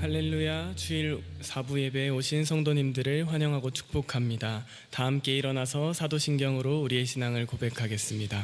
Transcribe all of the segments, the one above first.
할렐루야. 주일 4부 예배에 오신 성도님들을 환영하고 축복합니다. 다 함께 일어나서 사도신경으로 우리의 신앙을 고백하겠습니다.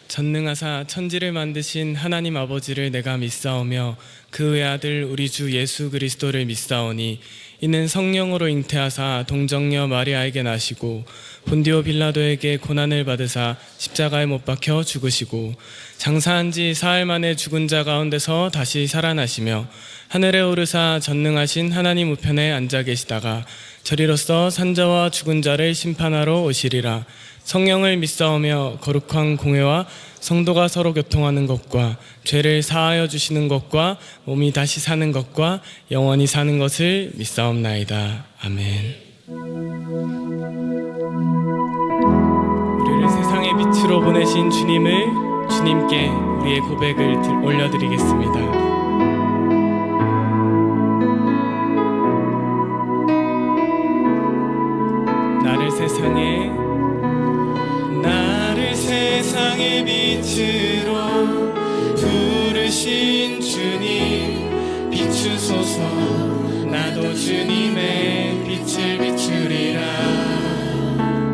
전능하사 천지를 만드신 하나님 아버지를 내가 믿사오며 그 외아들 우리 주 예수 그리스도를 믿사오니 이는 성령으로 잉태하사 동정녀 마리아에게 나시고 본디오 빌라도에게 고난을 받으사 십자가에 못 박혀 죽으시고 장사한 지 사흘 만에 죽은 자 가운데서 다시 살아나시며 하늘에 오르사 전능하신 하나님 우편에 앉아 계시다가 저리로서 산자와 죽은 자를 심판하러 오시리라. 성령을 믿사오며 거룩한 공회와 성도가 서로 교통하는 것과 죄를 사하여 주시는 것과 몸이 다시 사는 것과 영원히 사는 것을 믿사옵나이다. 아멘. 우리를 세상의 빛으로 보내신 주님께 우리의 고백을 올려드리겠습니다. 나를 세상의 빛으로 부르신 주님 비추소서. 나도 주님의 빛을 비추리라.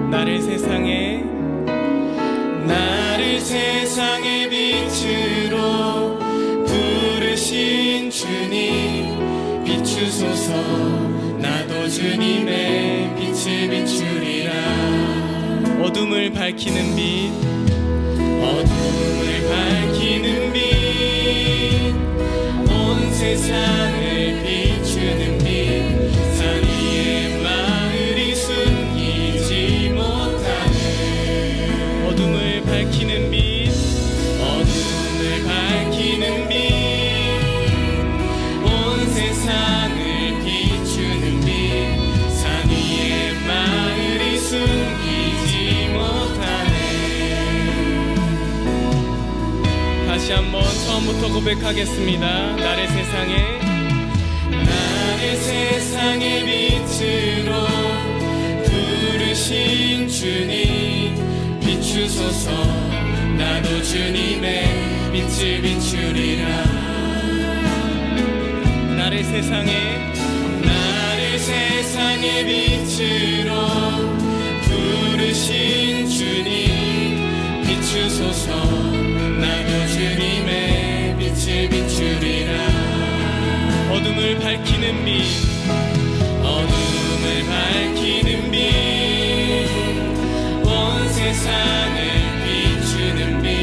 나를 세상의 빛으로 부르신 주님 비추소서. 나도 주님의 빛을 비추리라. 어둠을 밝히는 빛, 온 세상을 비추는 빛, 산 위에 마을이 숨기지 못하는 어둠을 밝히는 빛, 온 세상을 비추는 빛, 산 위에 마을이 숨기지 못하네. 다시 한번 처음부터 고백하겠습니다. 나를 세상의 빛으로 부르신 주님 비추소서. 나도 주님의 빛을 비추리라. 나를 세상의 빛으로 부르신 주님 비추소서. 나도 주님의 빛을 비추리라. 어둠을 밝히는 빛, 온 세상을 비추는 빛,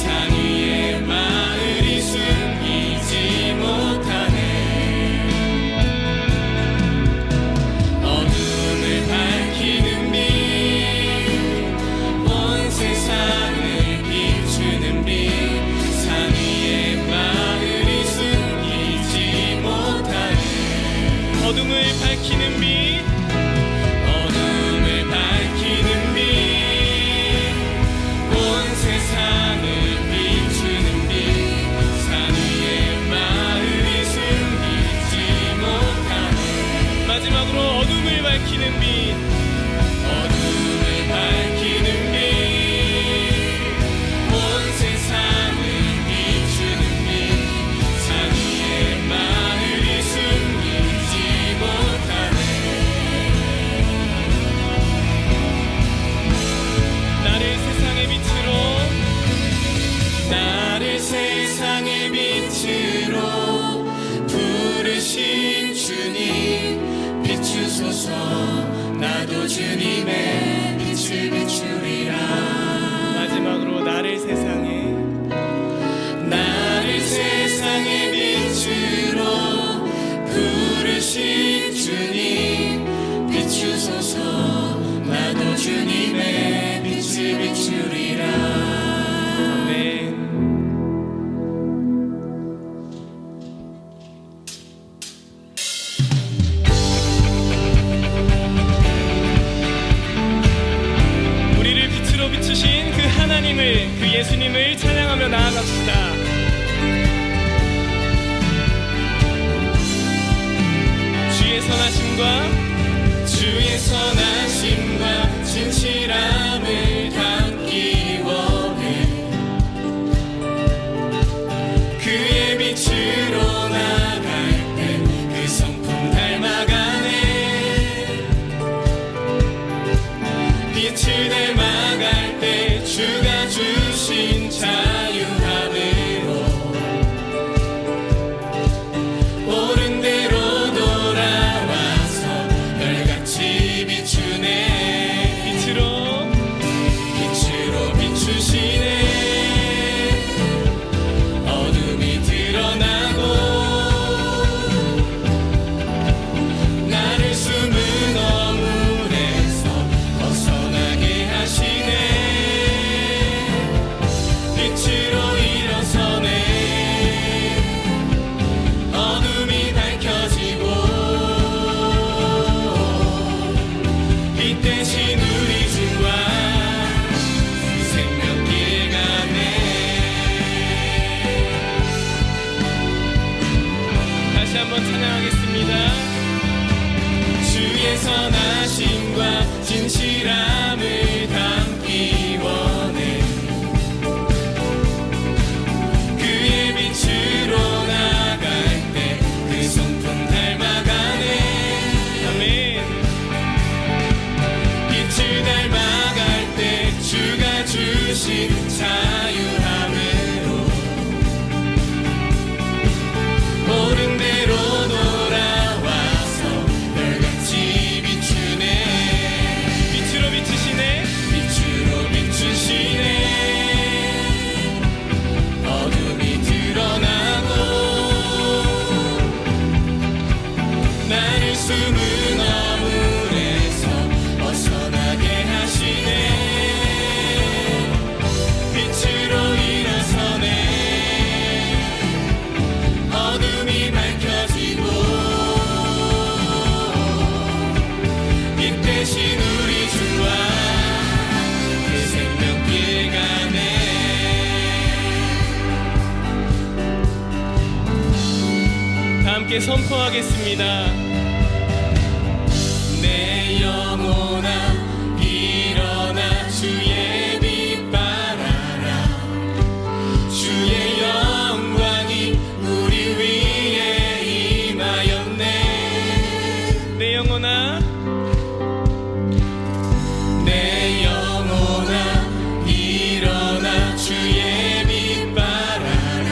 산 위에 마을이 숨기지 못하네. 어둠을 밝히는 빛, 온 세상을 비추는 빛, 산 위에 마을이 숨기지 못하네. 어둠을 밝히는 빛, 온 세상을 비추는 빛, 산 위에 마을이 숨기지 못하네. 마지막으로 어둠을 밝히는 빛, 온 세상을 비추는 빛, 산 위에 마을이 숨기지 못하네. 나를 세상의 빛으로 부르신 주님 비추소서. 나도 주님의 빛을 비추리라. 마지막으로 나를 세상의 빛으로 부르신 주님 비추소서. 나도 주님의 빛을 비추리라. 아멘. 우리를 빛으로 비추신 그 하나님을, 그 예수님을 찬양하며 나아갑시다. 주의 선하심과 진실함을 담기 원해. 그의 빛으로 나갈 때 다시 한번 찬양하겠습니다. 주의 선하심과 진실함을 담기 원해. 그의 빛으로 나갈 때 그 손품 닮아가네. 아멘. 빛을 닮아갈 때 주가 주신 자유함으로 옳은 대로 돌아와서 별같이 비추네. 빛으로 비추시네. 빛으로 비추시네. 어둠이 드러나고 나를 숨은 어물에서 벗어나게 하시네. 빛으로 일어서네. 어둠이 밝혀지고 빛 대신 우리 주와 그 생명길 가네. 다 함께 선포하겠습니다. 내 영혼아 일어나 주의 빛 발하라. 주의 영광이 우리 위에 임하였네. 내 영혼아 내 영혼아 일어나 주의 빛 발하라.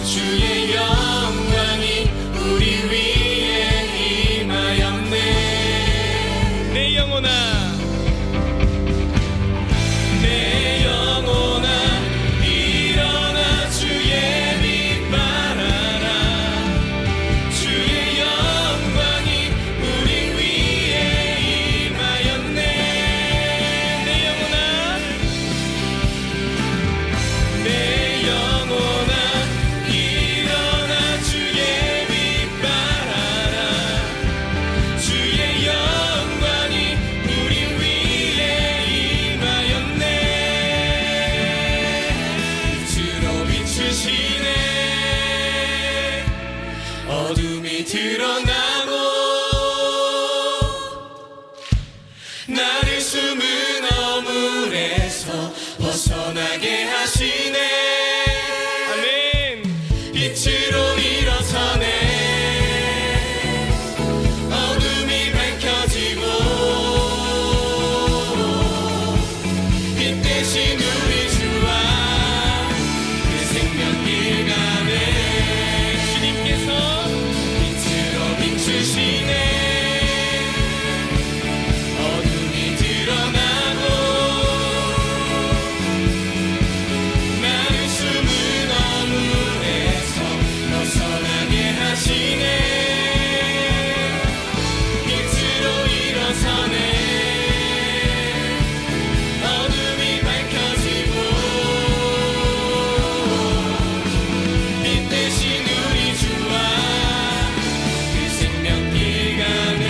주의 영광이 우리 위에 임하였네. 내 영혼아 내 영혼아 일어나 주의 빛 발하라. 주의 영광이 우리 위에 임하였네. 내 영혼아 내 영혼아 일어나 주의 빛 발하라. 주의 영광이 우리 위에 임하였네. 빛으로 비추시네. 어둠이 드러나고 나를 숨은 어물에서 벗어나게 하시네. 아멘. 빛으로 일어서네. 어둠이 밝혀지고 빛 대신 우리 주와 그 생명길 가네. 주님께서 빛으로 비추시네. 어둠이 드러나고 나를 숨은 어물에서 벗어나게 하시네. 빛으로 일어서네. 어둠이 밝혀지고 빛 대신 우리 주와 그 생명길 가네.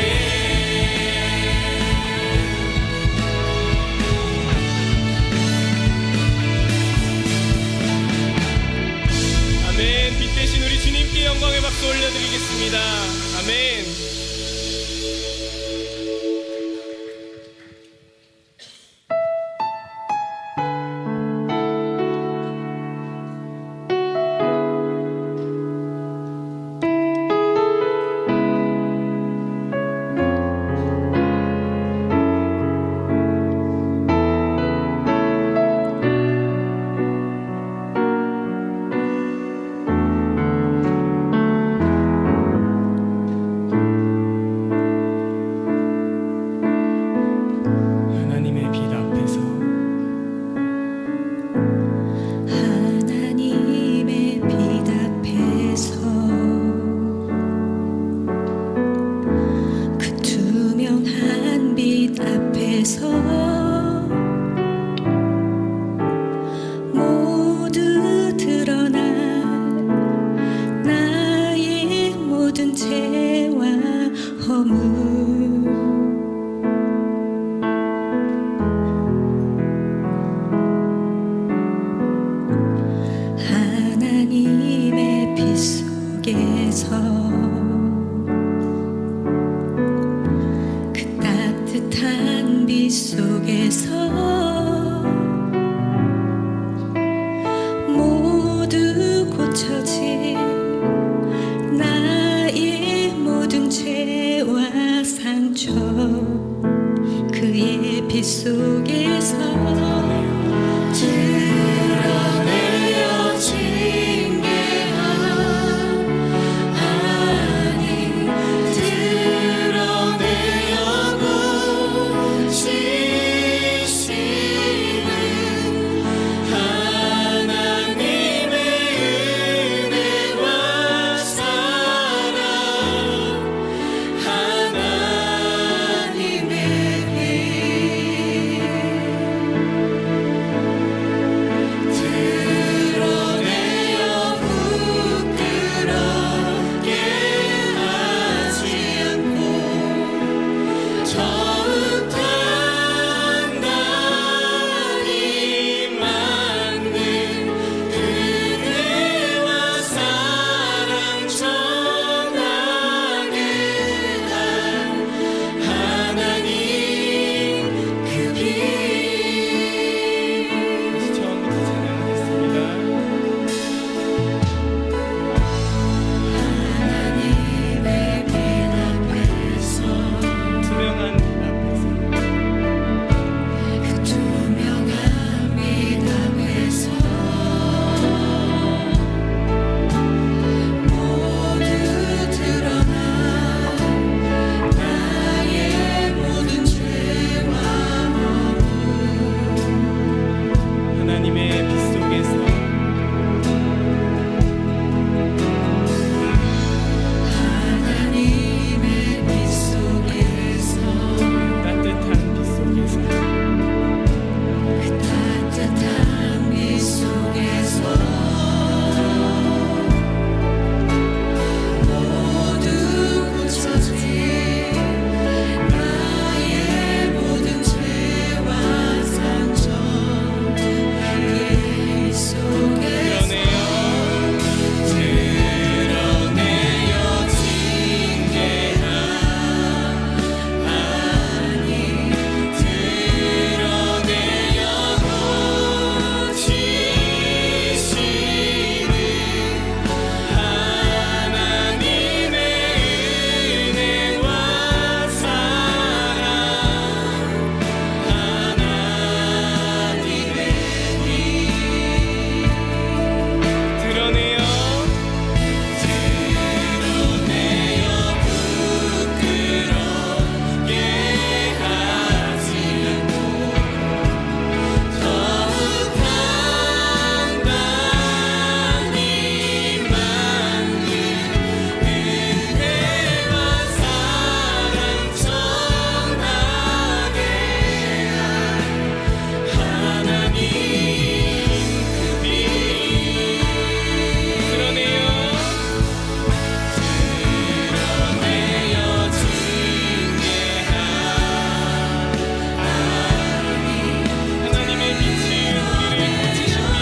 아멘. 빛 대신 우리 주님께 영광의 박수 올려드리겠습니다. 아멘. 하나님의 빛 앞에서 하나님의 빛 앞에서 그 투명한 빛 앞에서 모두 드러나 나의 모든 죄와 허물. 하나님의 빛 속에서 앞에서 그 따뜻한 빛 속에서 모두 고쳐진 나의 모든 죄와 상처 그의 빛 속에서 드러내어 징계한 하나님 드러내어 고치시는 하나님의 은혜와 사랑 하나님의 빛 드러내어 부끄럽게 하지 않고 더욱 단단히 맞는 은혜와 사랑 전하게 한 하나님 그 빛 처음부터 찬양하겠습니다. 하나님의 빛 앞에서 투명한 빛 앞에서 그 투명한 빛 앞에서 모두 드러나 나의 모든 죄와 하나님의 빛 속에서 하나님의 빛 속에서 따뜻한 빛 속에서 그 따뜻한 빛 속에서 모두 고쳐진 나의 모든 죄와 상처 그의 빛 속에서 드러내어 징계한 하나님 드러내어 고치시는 하나님의 은혜와 사랑 하나님의 빛 드러내어 부끄럽게 하지 않고 더욱 단단히 맞는 은혜와 사랑 전하게 한 하나님 그 빛 드러내어 드러내어 징계한 하나님의 빛이 우리를 고치십니다.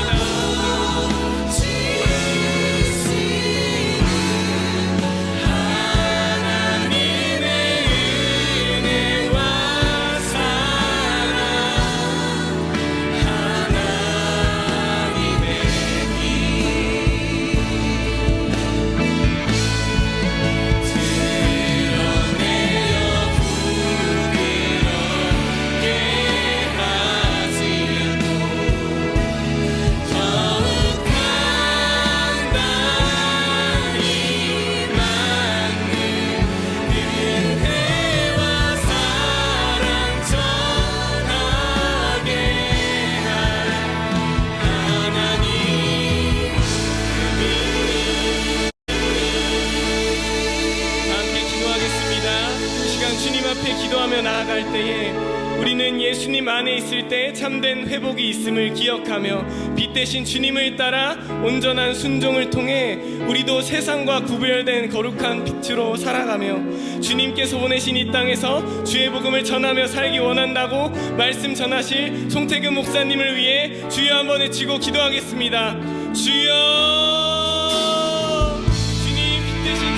하나님의 은혜와 사랑 하나님의 빛 드러내어 부끄럽게 하지 않고 더욱 단단히 맞는 은혜와 사랑 전하게 한 하나님 다 함께 기도하겠습니다. 이 시간 주님 앞에 기도하며 나아갈 때에 우리는 예수님 안에 있을 때 참된 회복이 있음을 기억하며 빛 대신 주님을 따라 온전한 순종을 통해 우리도 세상과 구별된 거룩한 빛으로 살아가며 주님께서 보내신 이 땅에서 주의 복음을 전하며 살기 원한다고 말씀 전하실 송태근 목사님을 위해 주여 한번 외치고 기도하겠습니다. 주여, 주님 빛 대신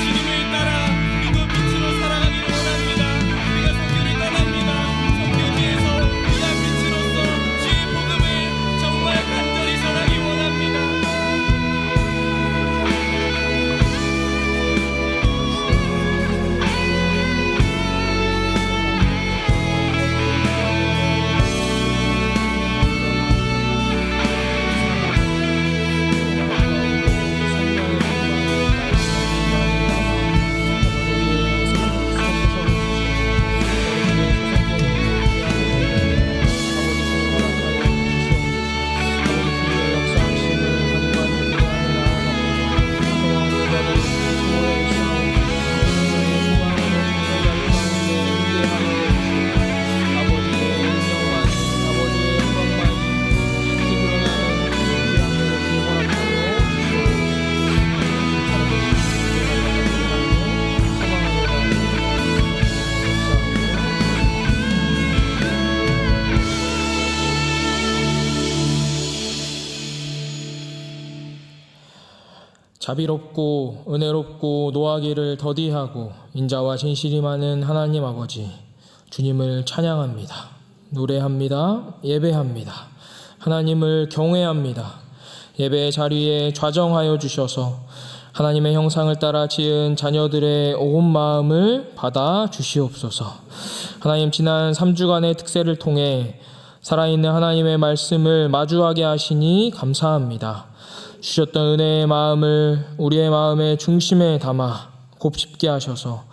자비롭고 은혜롭고 노하기를 더디하고 인자와 진실이 많은 하나님 아버지, 주님을 찬양합니다. 노래합니다. 예배합니다. 하나님을 경외합니다. 예배의 자리에 좌정하여 주셔서 하나님의 형상을 따라 지은 자녀들의 온 마음을 받아 주시옵소서. 하나님, 지난 3주간의 특세를 통해 살아있는 하나님의 말씀을 마주하게 하시니 감사합니다. 주셨던 은혜의 마음을 우리의 마음의 중심에 담아 곱씹게 하셔서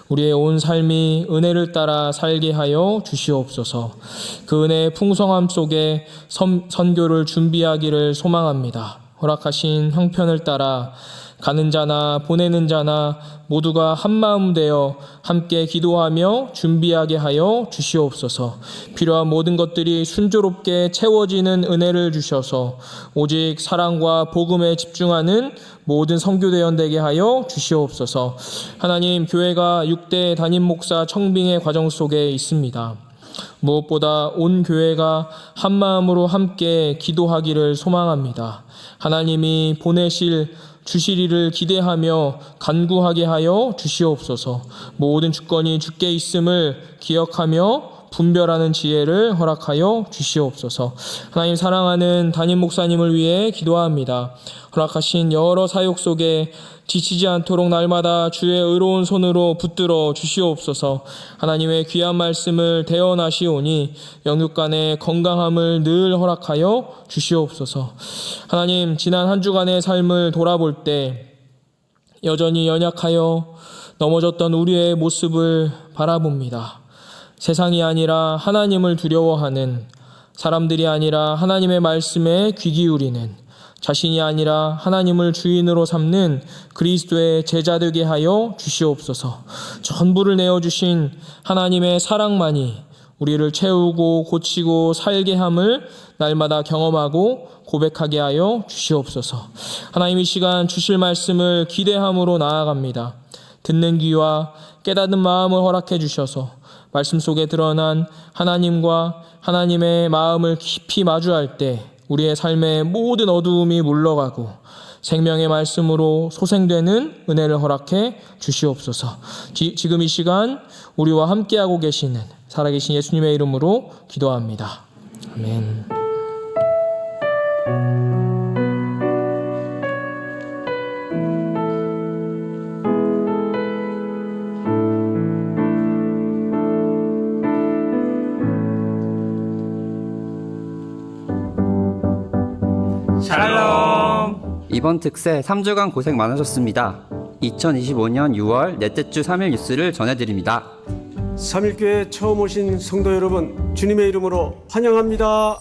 우리의 온 삶이 은혜를 따라 살게 하여 주시옵소서. 그 은혜의 풍성함 속에 선교를 준비하기를 소망합니다. 허락하신 형편을 따라 가는 자나 보내는 자나 모두가 한마음 되어 함께 기도하며 준비하게 하여 주시옵소서. 필요한 모든 것들이 순조롭게 채워지는 은혜를 주셔서 오직 사랑과 복음에 집중하는 모든 선교대원 되게 하여 주시옵소서. 하나님, 교회가 6대 담임 목사 청빙의 과정 속에 있습니다. 무엇보다 온 교회가 한마음으로 함께 기도하기를 소망합니다. 하나님이 주시리를 기대하며 간구하게 하여 주시옵소서. 모든 주권이 주께 있음을 기억하며 분별하는 지혜를 허락하여 주시옵소서. 하나님, 사랑하는 담임 목사님을 위해 기도합니다. 허락하신 여러 사역 속에 지치지 않도록 날마다 주의 의로운 손으로 붙들어 주시옵소서. 하나님의 귀한 말씀을 대언하시오니 영육간의 건강함을 늘 허락하여 주시옵소서. 하나님, 지난 한 주간의 삶을 돌아볼 때 여전히 연약하여 넘어졌던 우리의 모습을 바라봅니다. 세상이 아니라 하나님을 두려워하는, 사람들이 아니라 하나님의 말씀에 귀 기울이는, 자신이 아니라 하나님을 주인으로 삼는 그리스도의 제자 되게 하여 주시옵소서. 전부를 내어주신 하나님의 사랑만이 우리를 채우고 고치고 살게 함을 날마다 경험하고 고백하게 하여 주시옵소서. 하나님, 이 시간 주실 말씀을 기대함으로 나아갑니다. 듣는 귀와 깨닫는 마음을 허락해 주셔서 말씀 속에 드러난 하나님과 하나님의 마음을 깊이 마주할 때 우리의 삶의 모든 어두움이 물러가고 생명의 말씀으로 소생되는 은혜를 허락해 주시옵소서. 지금 이 시간 우리와 함께하고 계시는 살아계신 예수님의 이름으로 기도합니다. 아멘. 샬롬. 이번 특세 3주간 고생 많으셨습니다. 2025년 6월 넷째 주 3일 뉴스를 전해드립니다. 3일교회 처음 오신 성도 여러분, 주님의 이름으로 환영합니다.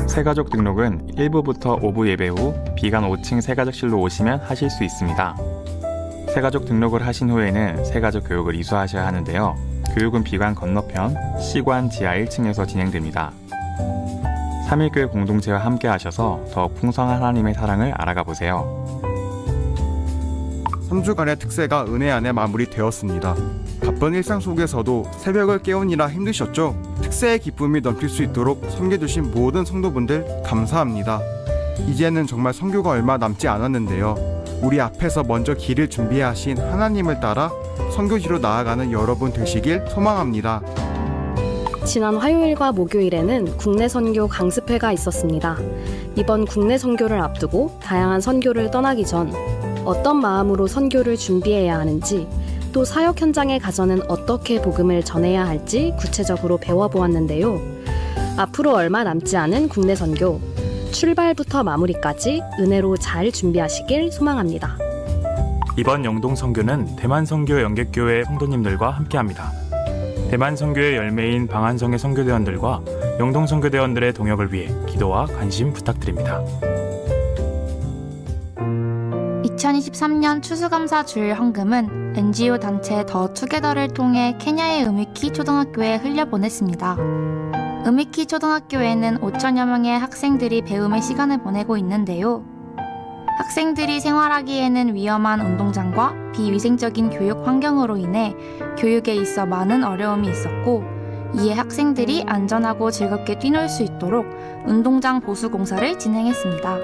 새가족 등록은 1부부터 5부 예배 후 비관 5층 새가족실로 오시면 하실 수 있습니다. 새가족 등록을 하신 후에는 새가족 교육을 이수하셔야 하는데요. 교육은 비관 건너편 C관 지하 1층에서 진행됩니다. 3일교회 공동체와 함께 하셔서 더욱 풍성한 하나님의 사랑을 알아가 보세요. 3주간의 특세가 은혜 안에 마무리되었습니다. 바쁜 일상 속에서도 새벽을 깨우느라 힘드셨죠? 특세의 기쁨이 넘칠 수 있도록 섬겨주신 모든 성도분들 감사합니다. 이제는 정말 선교가 얼마 남지 않았는데요. 우리 앞에서 먼저 길을 준비하신 하나님을 따라 선교지로 나아가는 여러분 되시길 소망합니다. 지난 화요일과 목요일에는 국내 선교 강습회가 있었습니다. 이번 국내 선교를 앞두고 다양한 선교를 떠나기 전 어떤 마음으로 선교를 준비해야 하는지, 또 사역 현장에 가서는 어떻게 복음을 전해야 할지 구체적으로 배워보았는데요. 앞으로 얼마 남지 않은 국내 선교, 출발부터 마무리까지 은혜로 잘 준비하시길 소망합니다. 이번 영동 선교는 대만 선교 연객교회 성도님들과 함께합니다. 대만 선교의 열매인 방한성의 선교대원들과 영동 선교대원들의 동역을 위해 기도와 관심 부탁드립니다. 2023년 추수감사 주일 헌금은 NGO 단체 더 투게더를 통해 케냐의 우미키 초등학교에 흘려보냈습니다. 우미키 초등학교에는 5천여 명의 학생들이 배움의 시간을 보내고 있는데요. 학생들이 생활하기에는 위험한 운동장과 비위생적인 교육 환경으로 인해 교육에 있어 많은 어려움이 있었고, 이에 학생들이 안전하고 즐겁게 뛰놀 수 있도록 운동장 보수 공사를 진행했습니다.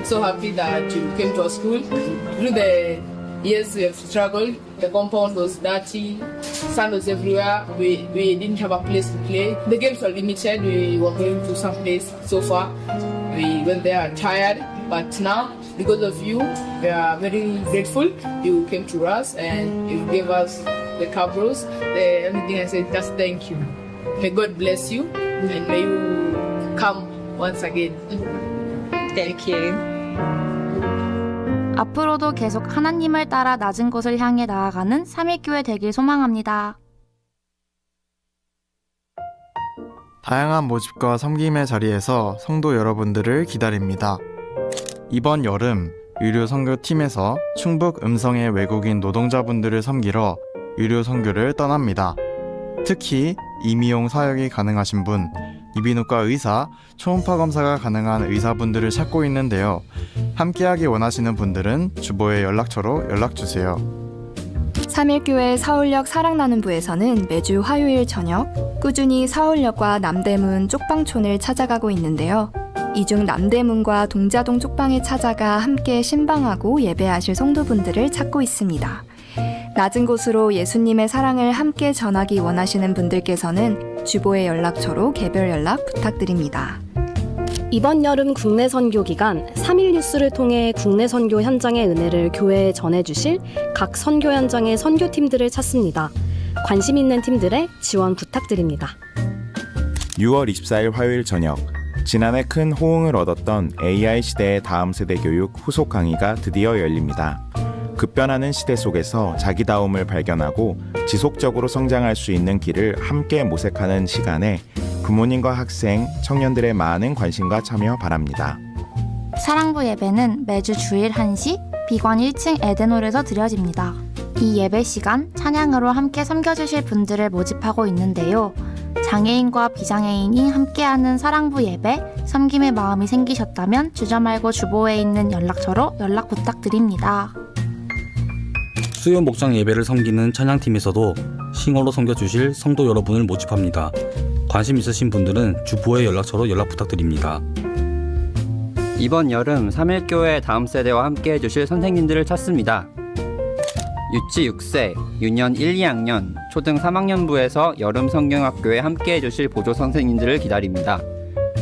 so happy that you came to our school. Through the years we have struggled, the compound was dirty, sand was everywhere, we didn't have a place to play. The games were limited, we were going to some place so far. We went there tired, but now, because of you, we are very grateful. You came to us and you gave us the cabros. The only thing I say is just thank you. May God bless you and may you come once again. Thank you. 앞으로도 계속 하나님을 따라 낮은 곳을 향해 나아가는 3일교회 되길 소망합니다. 다양한 모집과 섬김의 자리에서 성도 여러분들을 기다립니다. 이번 여름 유료 선교팀에서 충북 음성의 외국인 노동자분들을 섬기러 유료 선교를 떠납니다. 특히 임의용 사역이 가능하신 분, 이비인후과 의사, 초음파 검사가 가능한 의사분들을 찾고 있는데요. 함께하기 원하시는 분들은 주보의 연락처로 연락주세요. 3일교회 서울역 사랑나눔부에서는 매주 화요일 저녁 꾸준히 서울역과 남대문 쪽방촌을 찾아가고 있는데요. 이 중 남대문과 동자동 쪽방에 찾아가 함께 신방하고 예배하실 성도분들을 찾고 있습니다. 낮은 곳으로 예수님의 사랑을 함께 전하기 원하시는 분들께서는 주보의 연락처로 개별 연락 부탁드립니다. 이번 여름 국내 선교 기간 3일 뉴스를 통해 국내 선교 현장의 은혜를 교회에 전해주실 각 선교 현장의 선교팀들을 찾습니다. 관심 있는 팀들의 지원 부탁드립니다. 6월 24일 화요일 저녁, 지난해 큰 호응을 얻었던 AI 시대의 다음 세대 교육 후속 강의가 드디어 열립니다. 급변하는 시대 속에서 자기다움을 발견하고 지속적으로 성장할 수 있는 길을 함께 모색하는 시간에 부모님과 학생, 청년들의 많은 관심과 참여 바랍니다. 사랑부 예배는 매주 주일 1시 비관 1층 에덴홀에서 드려집니다. 이 예배 시간 찬양으로 함께 섬겨주실 분들을 모집하고 있는데요. 장애인과 비장애인이 함께하는 사랑부 예배, 섬김의 마음이 생기셨다면 주저 말고 주보에 있는 연락처로 연락 부탁드립니다. 수요 목장 예배를 섬기는 찬양팀에서도 싱어로 섬겨주실 성도 여러분을 모집합니다. 관심 있으신 분들은 주보의 연락처로 연락 부탁드립니다. 이번 여름 3일교회 다음 세대와 함께 해주실 선생님들을 찾습니다. 유치 6세, 유년 1, 2학년, 초등 3학년부에서 여름 성경학교에 함께 해주실 보조 선생님들을 기다립니다.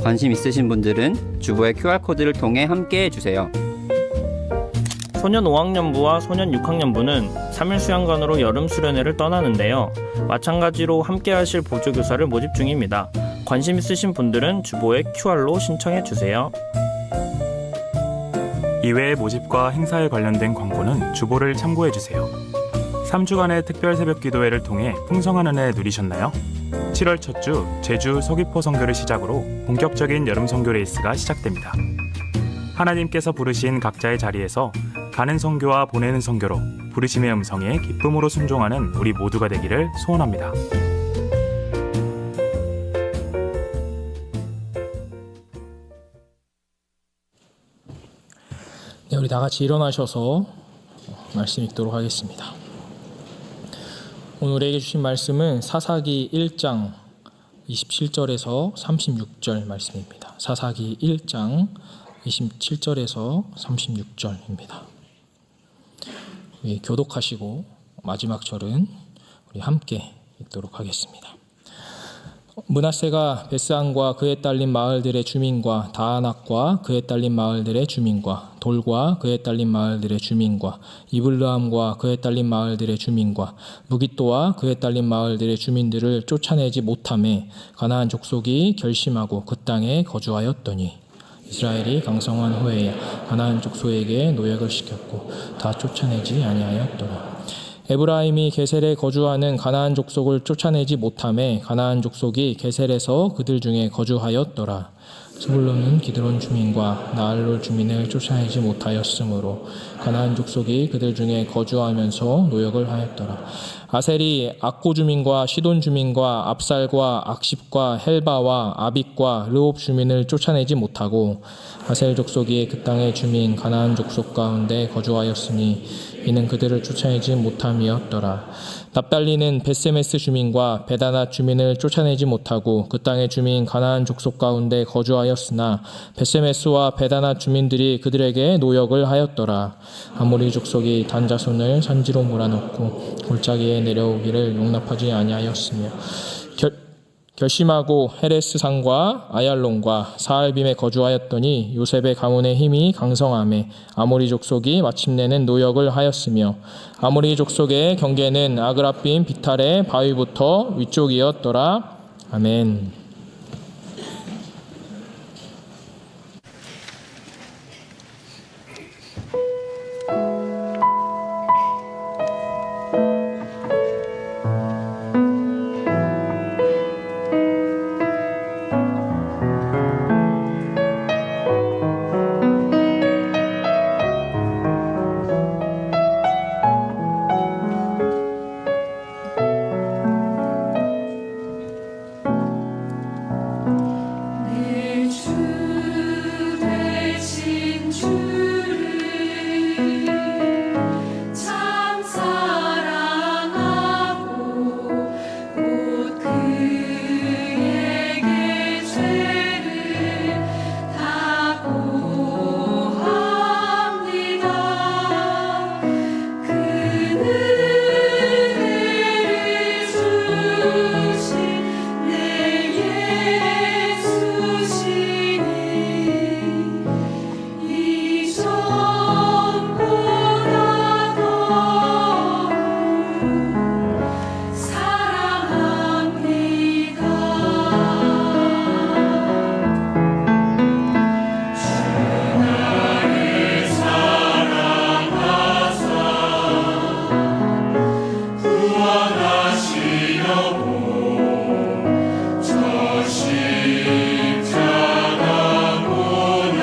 관심 있으신 분들은 주보의 QR코드를 통해 함께 해주세요. 소년 5학년부와 소년 6학년부는 3일 수양관으로 여름 수련회를 떠나는데요. 마찬가지로 함께 하실 보조교사를 모집 중입니다. 관심 있으신 분들은 주보에 QR로 신청해 주세요. 이외의 모집과 행사에 관련된 광고는 주보를 참고해 주세요. 3주간의 특별 새벽 기도회를 통해 풍성한 은혜 누리셨나요? 7월 첫 주 제주 서귀포 선교를 시작으로 본격적인 여름 선교 레이스가 시작됩니다. 하나님께서 부르신 각자의 자리에서 가는 선교와 보내는 선교로 부르심의 음성에 기쁨으로 순종하는 우리 모두가 되기를 소원합니다. 네, 우리 다 같이 일어나셔서 말씀 읽도록 하겠습니다. 오늘 우리에게 주신 말씀은 사사기 1장 27절에서 36절 말씀입니다. 사사기 1장 27절에서 36절입니다. 교독하시고 마지막 절은 우리 함께 읽도록 하겠습니다. 므낫세가 베스안과 그에 딸린 마을들의 주민과 다아낙과 그에 딸린 마을들의 주민과 돌과 그에 딸린 마을들의 주민과 이블르함과 그에 딸린 마을들의 주민과 무깃도와 그에 딸린 마을들의 주민들을 쫓아내지 못하매 가나안 족속이 결심하고 그 땅에 거주하였더니 이스라엘이 강성한 후에 가나안 족속에게 노역을 시켰고 다 쫓아내지 아니하였더라. 에브라임이 게셀에 거주하는 가나안 족속을 쫓아내지 못하매 가나안 족속이 게셀에서 그들 중에 거주하였더라. 스불론은 기드론 주민과 나알롤 주민을 쫓아내지 못하였으므로 가나안 족속이 그들 중에 거주하면서 노역을 하였더라. 아셀이 악고 주민과 시돈 주민과 압살과 악십과 헬바와 아빅과 르홉 주민을 쫓아내지 못하고 아셀 족속이 그 땅의 주민 가나안 족속 가운데 거주하였으니 이는 그들을 쫓아내지 못함이었더라. 납달리는 베세메스 주민과 베다낫 주민을 쫓아내지 못하고 그 땅의 주민 가나안 족속 가운데 거주하였으나 베세메스와 베다낫 주민들이 그들에게 노역을 하였더라. 아모리 족속이 단 자손을 산지로 몰아넣고 골짜기에 내려오기를 용납하지 아니하였으며 결심하고 헤레스 산과 아얄론과 사알빔에 거주하였더니 요셉의 가문의 힘이 강성함에 아모리 족속이 마침내는 노역을 하였으며 아모리 족속의 경계는 아그라빔 비탈의 바위부터 위쪽이었더라. 아멘. 십자가 고난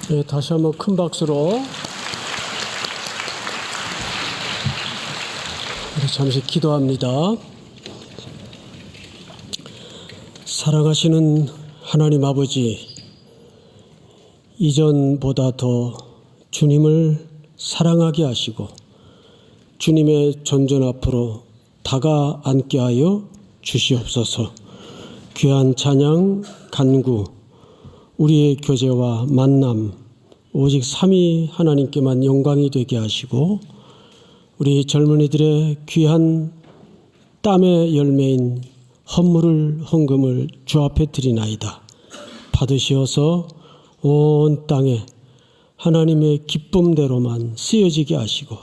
네, 다시 한번 큰 박수로 우리 잠시 기도합니다. 사랑하시는 하나님 아버지, 이전보다 더 주님을 사랑하게 하시고 주님의 존전 앞으로 다가 앉게 하여 주시옵소서. 귀한 찬양, 간구, 우리의 교제와 만남, 오직 삼위 하나님께만 영광이 되게 하시고 우리 젊은이들의 귀한 땀의 열매인 헌물을 헌금을 주 앞에 드리나이다. 받으시어서 온 땅에 하나님의 기쁨대로만 쓰여지게 하시고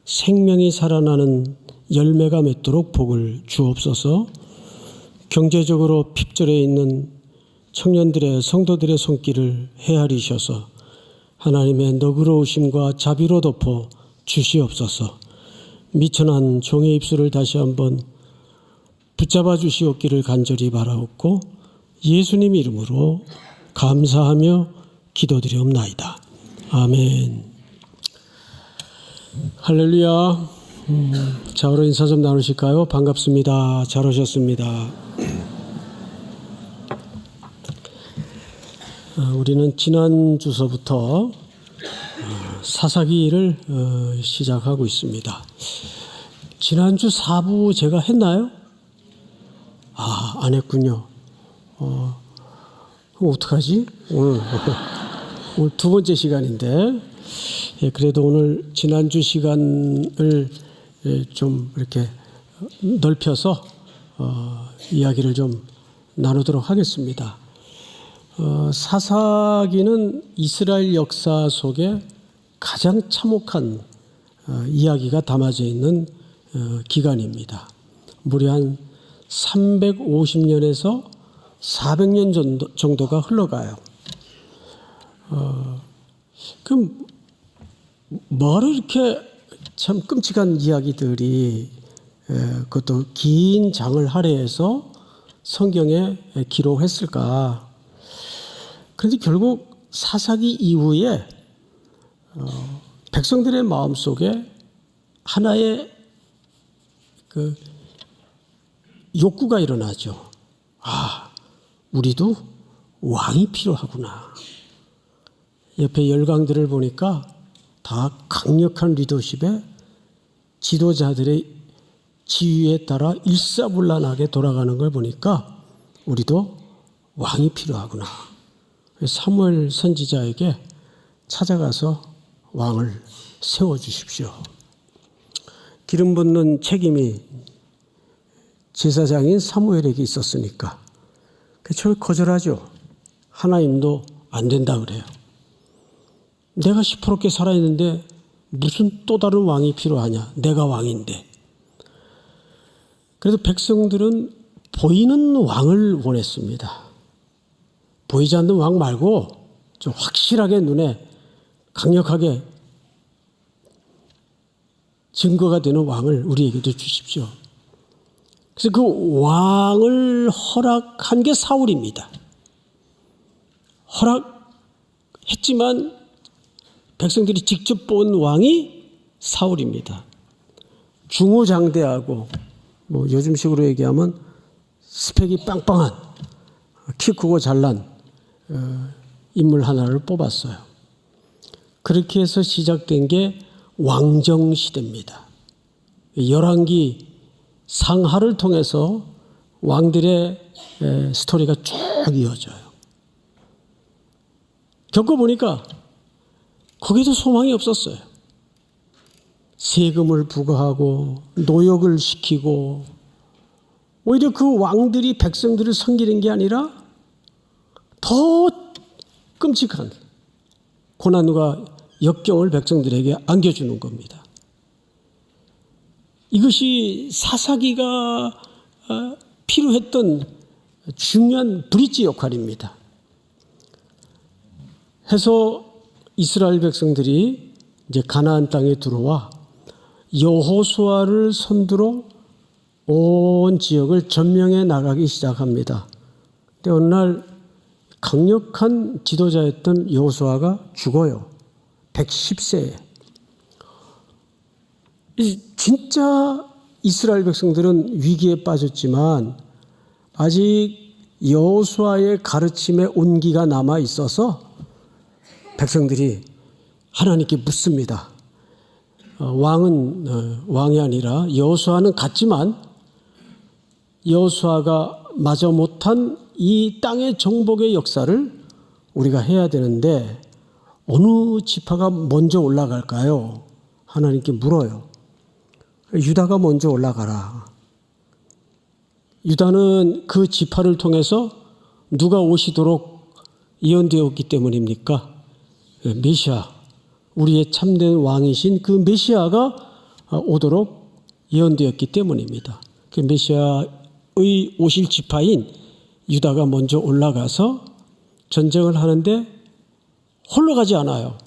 생명이 살아나는 열매가 맺도록 복을 주옵소서. 경제적으로 핍절해 있는 청년들의 성도들의 손길을 헤아리셔서 하나님의 너그러우심과 자비로 덮어 주시옵소서. 미천한 종의 입술을 다시 한번 붙잡아 주시옵기를 간절히 바라옵고 예수님 이름으로 감사하며 기도드리옵나이다. 아멘. 할렐루야. 자으로 인사 좀 나누실까요? 반갑습니다. 잘 오셨습니다. 우리는 지난 주서부터 사사기를 시작하고 있습니다. 지난주 4부 제가 했나요? 안 했군요. 그럼 어떡하지? 오늘 두 번째 시간인데, 그래도 오늘 지난주 시간을 좀 이렇게 넓혀서 이야기를 좀 나누도록 하겠습니다. 사사기는 이스라엘 역사 속에 가장 참혹한 이야기가 담아져 있는 기간입니다. 무려 한 350년에서 400년 정도가 흘러가요. 그럼 뭐로 이렇게 참 끔찍한 이야기들이 그것도 긴 장을 할애해서 성경에 기록했을까? 그런데 결국 사사기 이후에 백성들의 마음속에 하나의 그 욕구가 일어나죠. 우리도 왕이 필요하구나. 옆에 열강들을 보니까 다 강력한 리더십에 지도자들의 지휘에 따라 일사불란하게 돌아가는 걸 보니까 우리도 왕이 필요하구나. 사무엘 선지자에게 찾아가서 왕을 세워주십시오. 기름 붓는 책임이 제사장인 사무엘에게 있었으니까 그래서 거절하죠. 하나님도 안 된다 그래요. 내가 시퍼렇게 살아있는데 무슨 또 다른 왕이 필요하냐. 내가 왕인데. 그래서 백성들은 보이는 왕을 원했습니다. 보이지 않는 왕 말고 좀 확실하게 눈에 강력하게 증거가 되는 왕을 우리에게도 주십시오. 그래서 그 왕을 허락한 게 사울입니다. 허락했지만 백성들이 직접 본 왕이 사울입니다. 중후장대하고 요즘식으로 얘기하면 스펙이 빵빵한 키 크고 잘난 인물 하나를 뽑았어요. 그렇게 해서 시작된 게 왕정시대입니다. 열왕기 상하를 통해서 왕들의 스토리가 쭉 이어져요. 겪어보니까 거기도 소망이 없었어요. 세금을 부과하고 노역을 시키고 오히려 그 왕들이 백성들을 섬기는 게 아니라 더 끔찍한 고난과 역경을 백성들에게 안겨주는 겁니다. 이것이 사사기가 필요했던 중요한 브릿지 역할입니다. 해서 이스라엘 백성들이 이제 가나안 땅에 들어와 여호수아를 선두로 온 지역을 점령해 나가기 시작합니다. 근데 어느 날 강력한 지도자였던 여호수아가 죽어요. 110세에. 진짜 이스라엘 백성들은 위기에 빠졌지만 아직 여호수아의 가르침에 온기가 남아 있어서 백성들이 하나님께 묻습니다. 왕은 왕이 아니라 여호수아는 갔지만 여호수아가 마저 못한 이 땅의 정복의 역사를 우리가 해야 되는데 어느 지파가 먼저 올라갈까요? 하나님께 물어요. 유다가 먼저 올라가라. 유다는 그 지파를 통해서 누가 오시도록 예언되었기 때문입니까? 메시아, 우리의 참된 왕이신 그 메시아가 오도록 예언되었기 때문입니다. 그 메시아의 오실 지파인 유다가 먼저 올라가서 전쟁을 하는데 홀로 가지 않아요.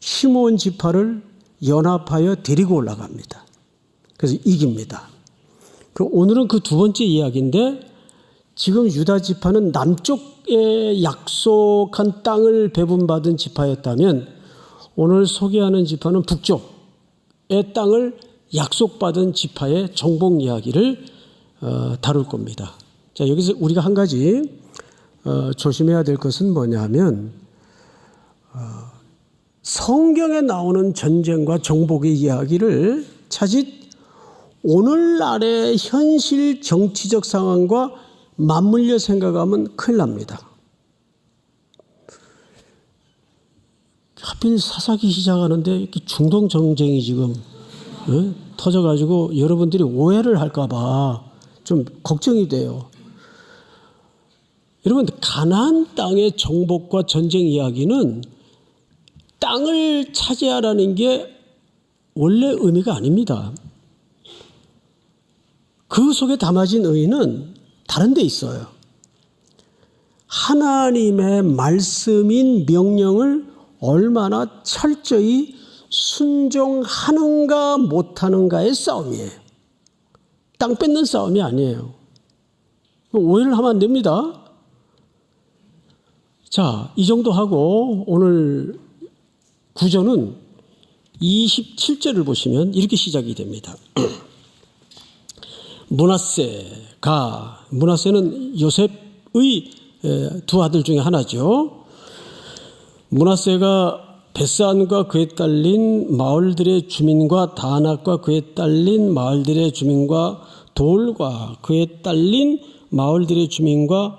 시므온 지파를 연합하여 데리고 올라갑니다. 그래서 이깁니다. 오늘은 그 두 번째 이야기인데 지금 유다 지파는 남쪽에 약속한 땅을 배분받은 지파였다면 오늘 소개하는 지파는 북쪽의 땅을 약속받은 지파의 정복 이야기를 다룰 겁니다. 자, 여기서 우리가 한 가지 조심해야 될 것은 뭐냐면 성경에 나오는 전쟁과 정복의 이야기를 자칫 오늘날의 현실 정치적 상황과 맞물려 생각하면 큰일 납니다. 하필 사사기 시작하는데 이렇게 중동 정쟁이 지금 터져가지고 여러분들이 오해를 할까봐 좀 걱정이 돼요. 여러분, 가나안 땅의 정복과 전쟁 이야기는 땅을 차지하라는 게 원래 의미가 아닙니다. 그 속에 담아진 의의는 다른 데 있어요. 하나님의 말씀인 명령을 얼마나 철저히 순종하는가 못하는가의 싸움이에요. 땅 뺏는 싸움이 아니에요. 오해를 하면 안 됩니다. 자, 이 정도 하고 오늘 구절은 27절을 보시면 이렇게 시작이 됩니다. 므낫세는 요셉의 두 아들 중에 하나죠. 므낫세가 벳산과 그에 딸린 마을들의 주민과 다낙과 그에 딸린 마을들의 주민과 돌과 그에 딸린 마을들의 주민과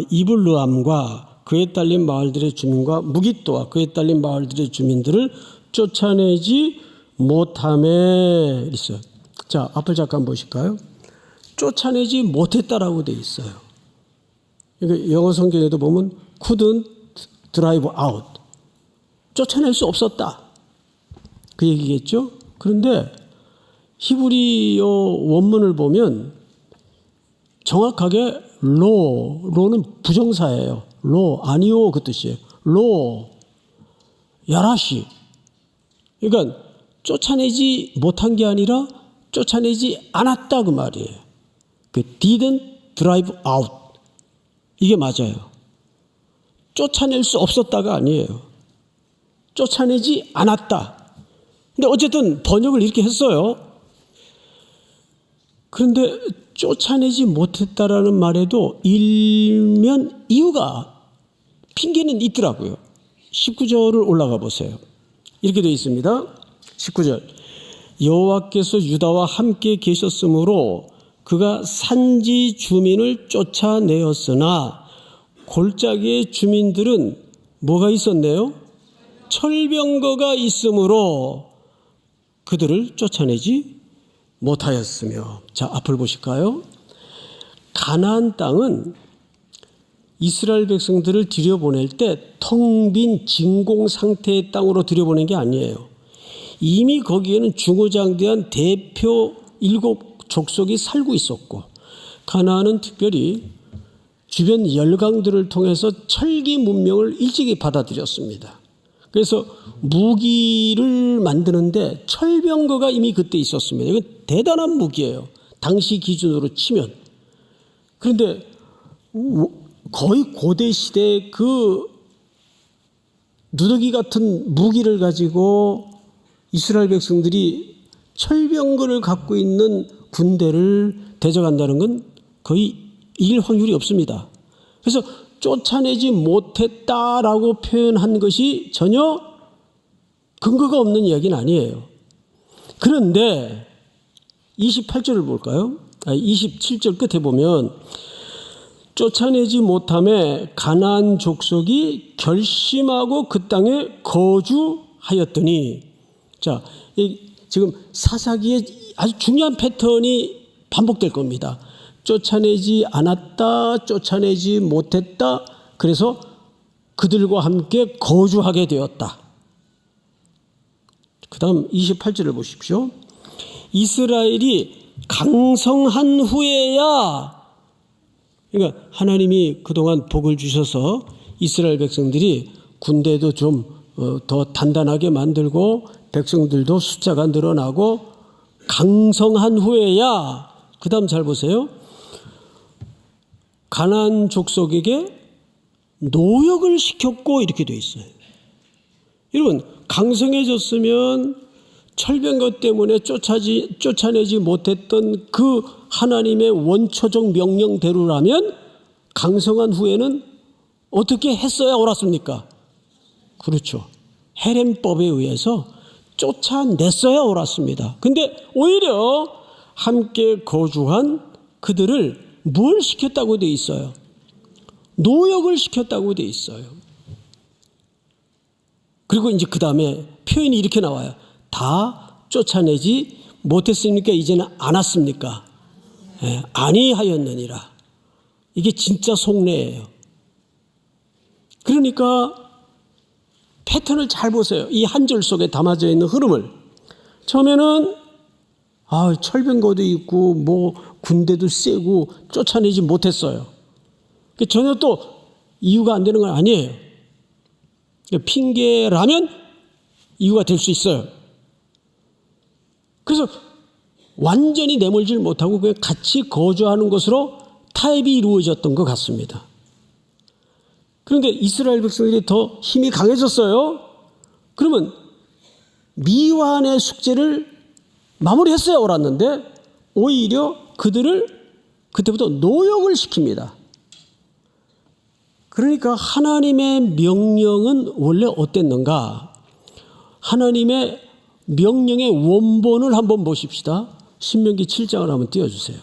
이블르암과 그에 딸린 마을들의 주민과 무깃도와 그에 딸린 마을들의 주민들을 쫓아내지 못함에 있어요. 자, 앞을 잠깐 보실까요? 쫓아내지 못했다라고 돼 있어요. 영어 성경에도 보면 couldn't drive out. 쫓아낼 수 없었다. 그 얘기겠죠? 그런데 히브리어 원문을 보면 정확하게 로는 부정사예요. 아니오 그 뜻이에요. 야라시. 그러니까 쫓아내지 못한 게 아니라 쫓아내지 않았다 그 말이에요. 그 didn't drive out. 이게 맞아요. 쫓아낼 수 없었다가 아니에요. 쫓아내지 않았다. 근데 어쨌든 번역을 이렇게 했어요. 그런데 쫓아내지 못했다라는 말에도 일면 이유가 핑계는 있더라고요. 19절을 올라가 보세요. 이렇게 되어 있습니다. 19절. 여호와께서 유다와 함께 계셨으므로 그가 산지 주민을 쫓아내었으나 골짜기의 주민들은 뭐가 있었네요? 철병거가 있으므로 그들을 쫓아내지 못하였으며. 자, 앞을 보실까요? 가나안 땅은 이스라엘 백성들을 들여보낼 때 텅 빈 진공 상태의 땅으로 들여보낸 게 아니에요. 이미 거기에는 중후장대한 대표 7 족속이 살고 있었고, 가나안은 특별히 주변 열강들을 통해서 철기 문명을 일찍이 받아들였습니다. 그래서 무기를 만드는데 철병거가 이미 그때 있었습니다. 이건 대단한 무기예요. 당시 기준으로 치면. 그런데 거의 고대 시대 그 누더기 같은 무기를 가지고 이스라엘 백성들이 철병거를 갖고 있는 군대를 대적한다는 건 거의 이길 확률이 없습니다. 그래서 쫓아내지 못했다라고 표현한 것이 전혀 근거가 없는 이야기는 아니에요. 그런데 28절을 볼까요? 27절 끝에 보면 쫓아내지 못함에 가나안 족속이 결심하고 그 땅에 거주하였더니, 자, 지금 사사기에 아주 중요한 패턴이 반복될 겁니다. 쫓아내지 않았다, 쫓아내지 못했다, 그래서 그들과 함께 거주하게 되었다. 그 다음 28절을 보십시오. 이스라엘이 강성한 후에야, 그러니까 하나님이 그동안 복을 주셔서 이스라엘 백성들이 군대도 좀 더 단단하게 만들고 백성들도 숫자가 늘어나고 강성한 후에야, 그 다음 잘 보세요. 가나안 족속에게 노역을 시켰고, 이렇게 돼 있어요. 여러분, 강성해졌으면 철병거 때문에 쫓아내지 못했던 그 하나님의 원초적 명령대로라면 강성한 후에는 어떻게 했어야 옳았습니까? 그렇죠. 헤렘법에 의해서 쫓아냈어야 옳았습니다. 근데 오히려 함께 거주한 그들을 뭘 시켰다고 돼 있어요? 노역을 시켰다고 돼 있어요. 그리고 이제 그 다음에 표현이 이렇게 나와요. 다 쫓아내지 못했습니까? 이제는 안 왔습니까? 아니하였느니라. 이게 진짜 속내예요. 그러니까 패턴을 잘 보세요. 이 한 절 속에 담아져 있는 흐름을. 처음에는 철병거도 있고 뭐 군대도 세고 쫓아내지 못했어요. 전혀 또 이유가 안 되는 건 아니에요. 핑계라면 이유가 될 수 있어요. 그래서 완전히 내몰질 못하고 그냥 같이 거주하는 것으로 타협이 이루어졌던 것 같습니다. 그런데 이스라엘 백성들이 더 힘이 강해졌어요. 그러면 미완의 숙제를 마무리했어야 옳았는데 오히려 그들을 그때부터 노역을 시킵니다. 그러니까 하나님의 명령은 원래 어땠는가? 하나님의 명령의 원본을 한번 보십시다. 신명기 7장을 한번 띄워주세요.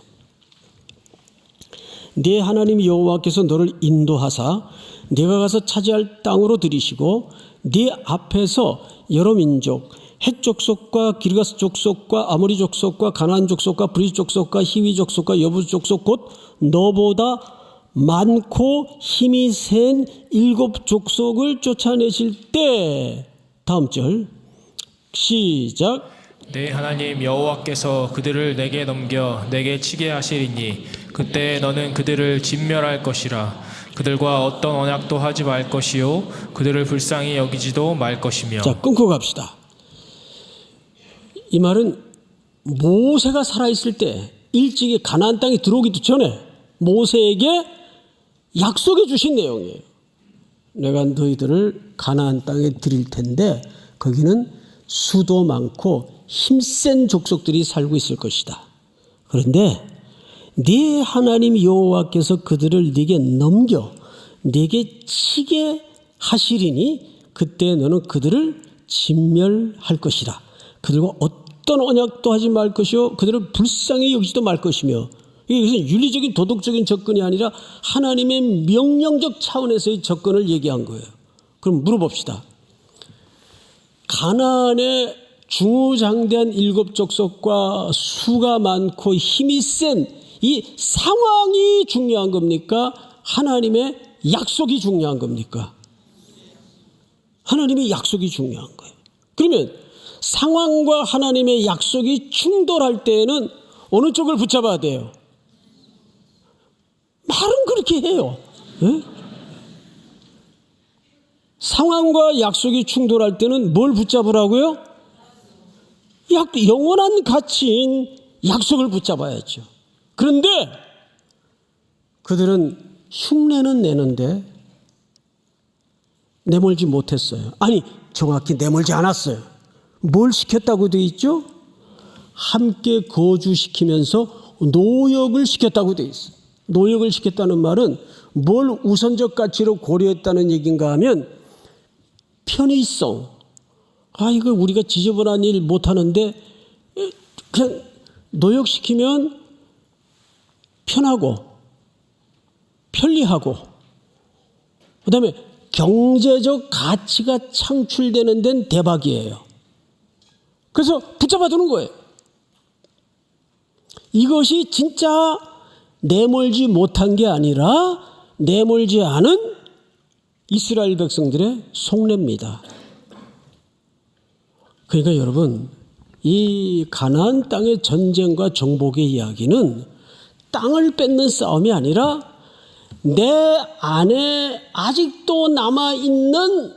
네 하나님 여호와께서 너를 인도하사 네가 가서 차지할 땅으로 들이시고 네 앞에서 여러 민족 헷 족속과 기르가스 족속과 아모리 족속과 가나안 족속과 브리스 족속과 히위 족속과 여부스 족속 곧 너보다 많고 힘이 센 7 족속을 쫓아내실 때, 다음 절 시작. 내 하나님 여호와께서 그들을 내게 넘겨 내게 치게 하시리니 그때 너는 그들을 진멸할 것이라. 그들과 어떤 언약도 하지 말 것이요 그들을 불쌍히 여기지도 말 것이며. 자, 끊고 갑시다. 이 말은 모세가 살아있을 때 일찍이 가나안 땅에 들어오기도 전에 모세에게 약속해 주신 내용이에요. 내가 너희들을 가나안 땅에 드릴 텐데 거기는 수도 많고 힘센 족속들이 살고 있을 것이다. 그런데 네 하나님 여호와께서 그들을 네게 넘겨 네게 치게 하시리니 그때 너는 그들을 진멸할 것이라. 그들과 어떤 언약도 하지 말 것이요 그들을 불쌍히 여기지도 말 것이며. 이것은 윤리적인 도덕적인 접근이 아니라 하나님의 명령적 차원에서의 접근을 얘기한 거예요. 그럼 물어봅시다. 가나안의 중후장대한 7 족속과 수가 많고 힘이 센 이 상황이 중요한 겁니까? 하나님의 약속이 중요한 겁니까? 하나님의 약속이 중요한 거예요. 그러면 상황과 하나님의 약속이 충돌할 때에는 어느 쪽을 붙잡아야 돼요? 말은 그렇게 해요. 네? 상황과 약속이 충돌할 때는 뭘 붙잡으라고요? 영원한 가치인 약속을 붙잡아야죠. 그런데 그들은 흉내는 내는데 내몰지 못했어요. 아니, 정확히 내몰지 않았어요. 뭘 시켰다고 되어 있죠? 함께 거주시키면서 노역을 시켰다고 되어 있어요. 노역을 시켰다는 말은 뭘 우선적 가치로 고려했다는 얘기인가 하면 편의성. 이거 우리가 지저분한 일 못하는데 그냥 노역시키면 편하고 편리하고 그다음에 경제적 가치가 창출되는 데는 대박이에요. 그래서 붙잡아 두는 거예요. 이것이 진짜 내몰지 못한 게 아니라 내몰지 않은 이스라엘 백성들의 속내입니다. 그러니까 여러분, 이 가나안 땅의 전쟁과 정복의 이야기는 땅을 뺏는 싸움이 아니라 내 안에 아직도 남아있는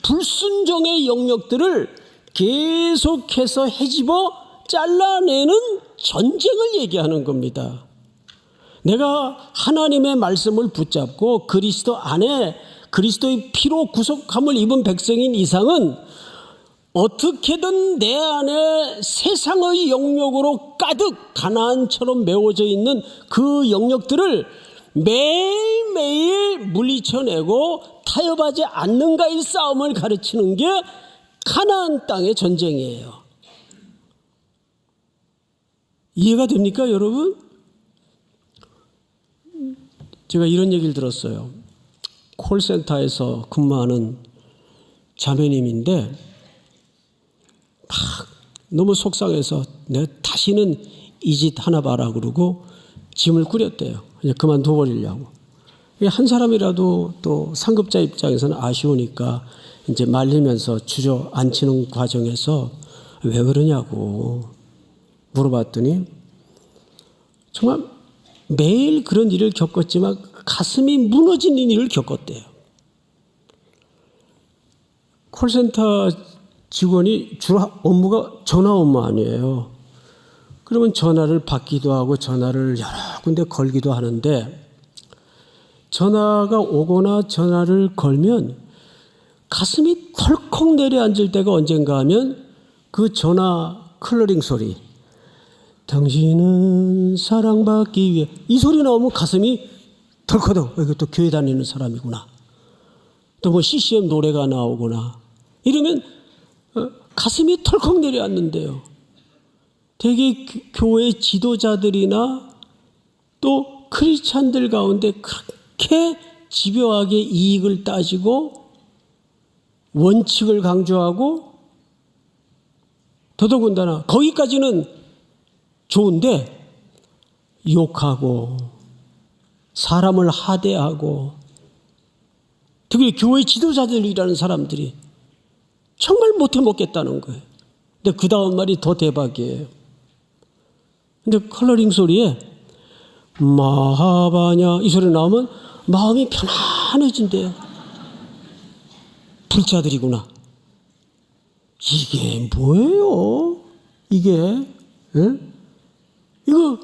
불순종의 영역들을 계속해서 헤집어 잘라내는 전쟁을 얘기하는 겁니다. 내가 하나님의 말씀을 붙잡고 그리스도 안에 그리스도의 피로 구속함을 입은 백성인 이상은 어떻게든 내 안에 세상의 영역으로 가득 가나안처럼 메워져 있는 그 영역들을 매일매일 물리쳐내고 타협하지 않는가의 싸움을 가르치는 게 가나안 땅의 전쟁이에요. 이해가 됩니까, 여러분? 제가 이런 얘기를 들었어요. 콜센터에서 근무하는 자매님인데 막 너무 속상해서 내가 다시는 이 짓 하나 봐라 그러고 짐을 꾸렸대요. 그냥 그만둬 버리려고. 한 사람이라도 또 상급자 입장에서는 아쉬우니까 이제 말리면서 주저앉히는 과정에서 왜 그러냐고 물어봤더니 정말 매일 그런 일을 겪었지만 가슴이 무너지는 일을 겪었대요. 콜센터 직원이 주로 업무가 전화 업무 아니에요. 그러면 전화를 받기도 하고 전화를 여러 군데 걸기도 하는데 전화가 오거나 전화를 걸면 가슴이 덜컥 내려앉을 때가 언젠가 하면 그 전화 클러링 소리, 당신은 사랑받기 위해, 이 소리 나오면 가슴이 덜커덕, 이게 또 교회 다니는 사람이구나, 또 뭐 CCM 노래가 나오거나 이러면 가슴이 덜컥 내려앉는데요. 되게 교회 지도자들이나 또 크리스찬들 가운데 그렇게 집요하게 이익을 따지고 원칙을 강조하고 더더군다나 거기까지는 좋은데 욕하고 사람을 하대하고 특히 교회 지도자들이라는 사람들이 정말 못해 먹겠다는 거예요. 근데 그 다음 말이 더 대박이에요. 근데 컬러링 소리에 마하바냐 이 소리 나오면 마음이 편안해진대요. 불자들이구나. 이게 뭐예요? 이게 에? 이거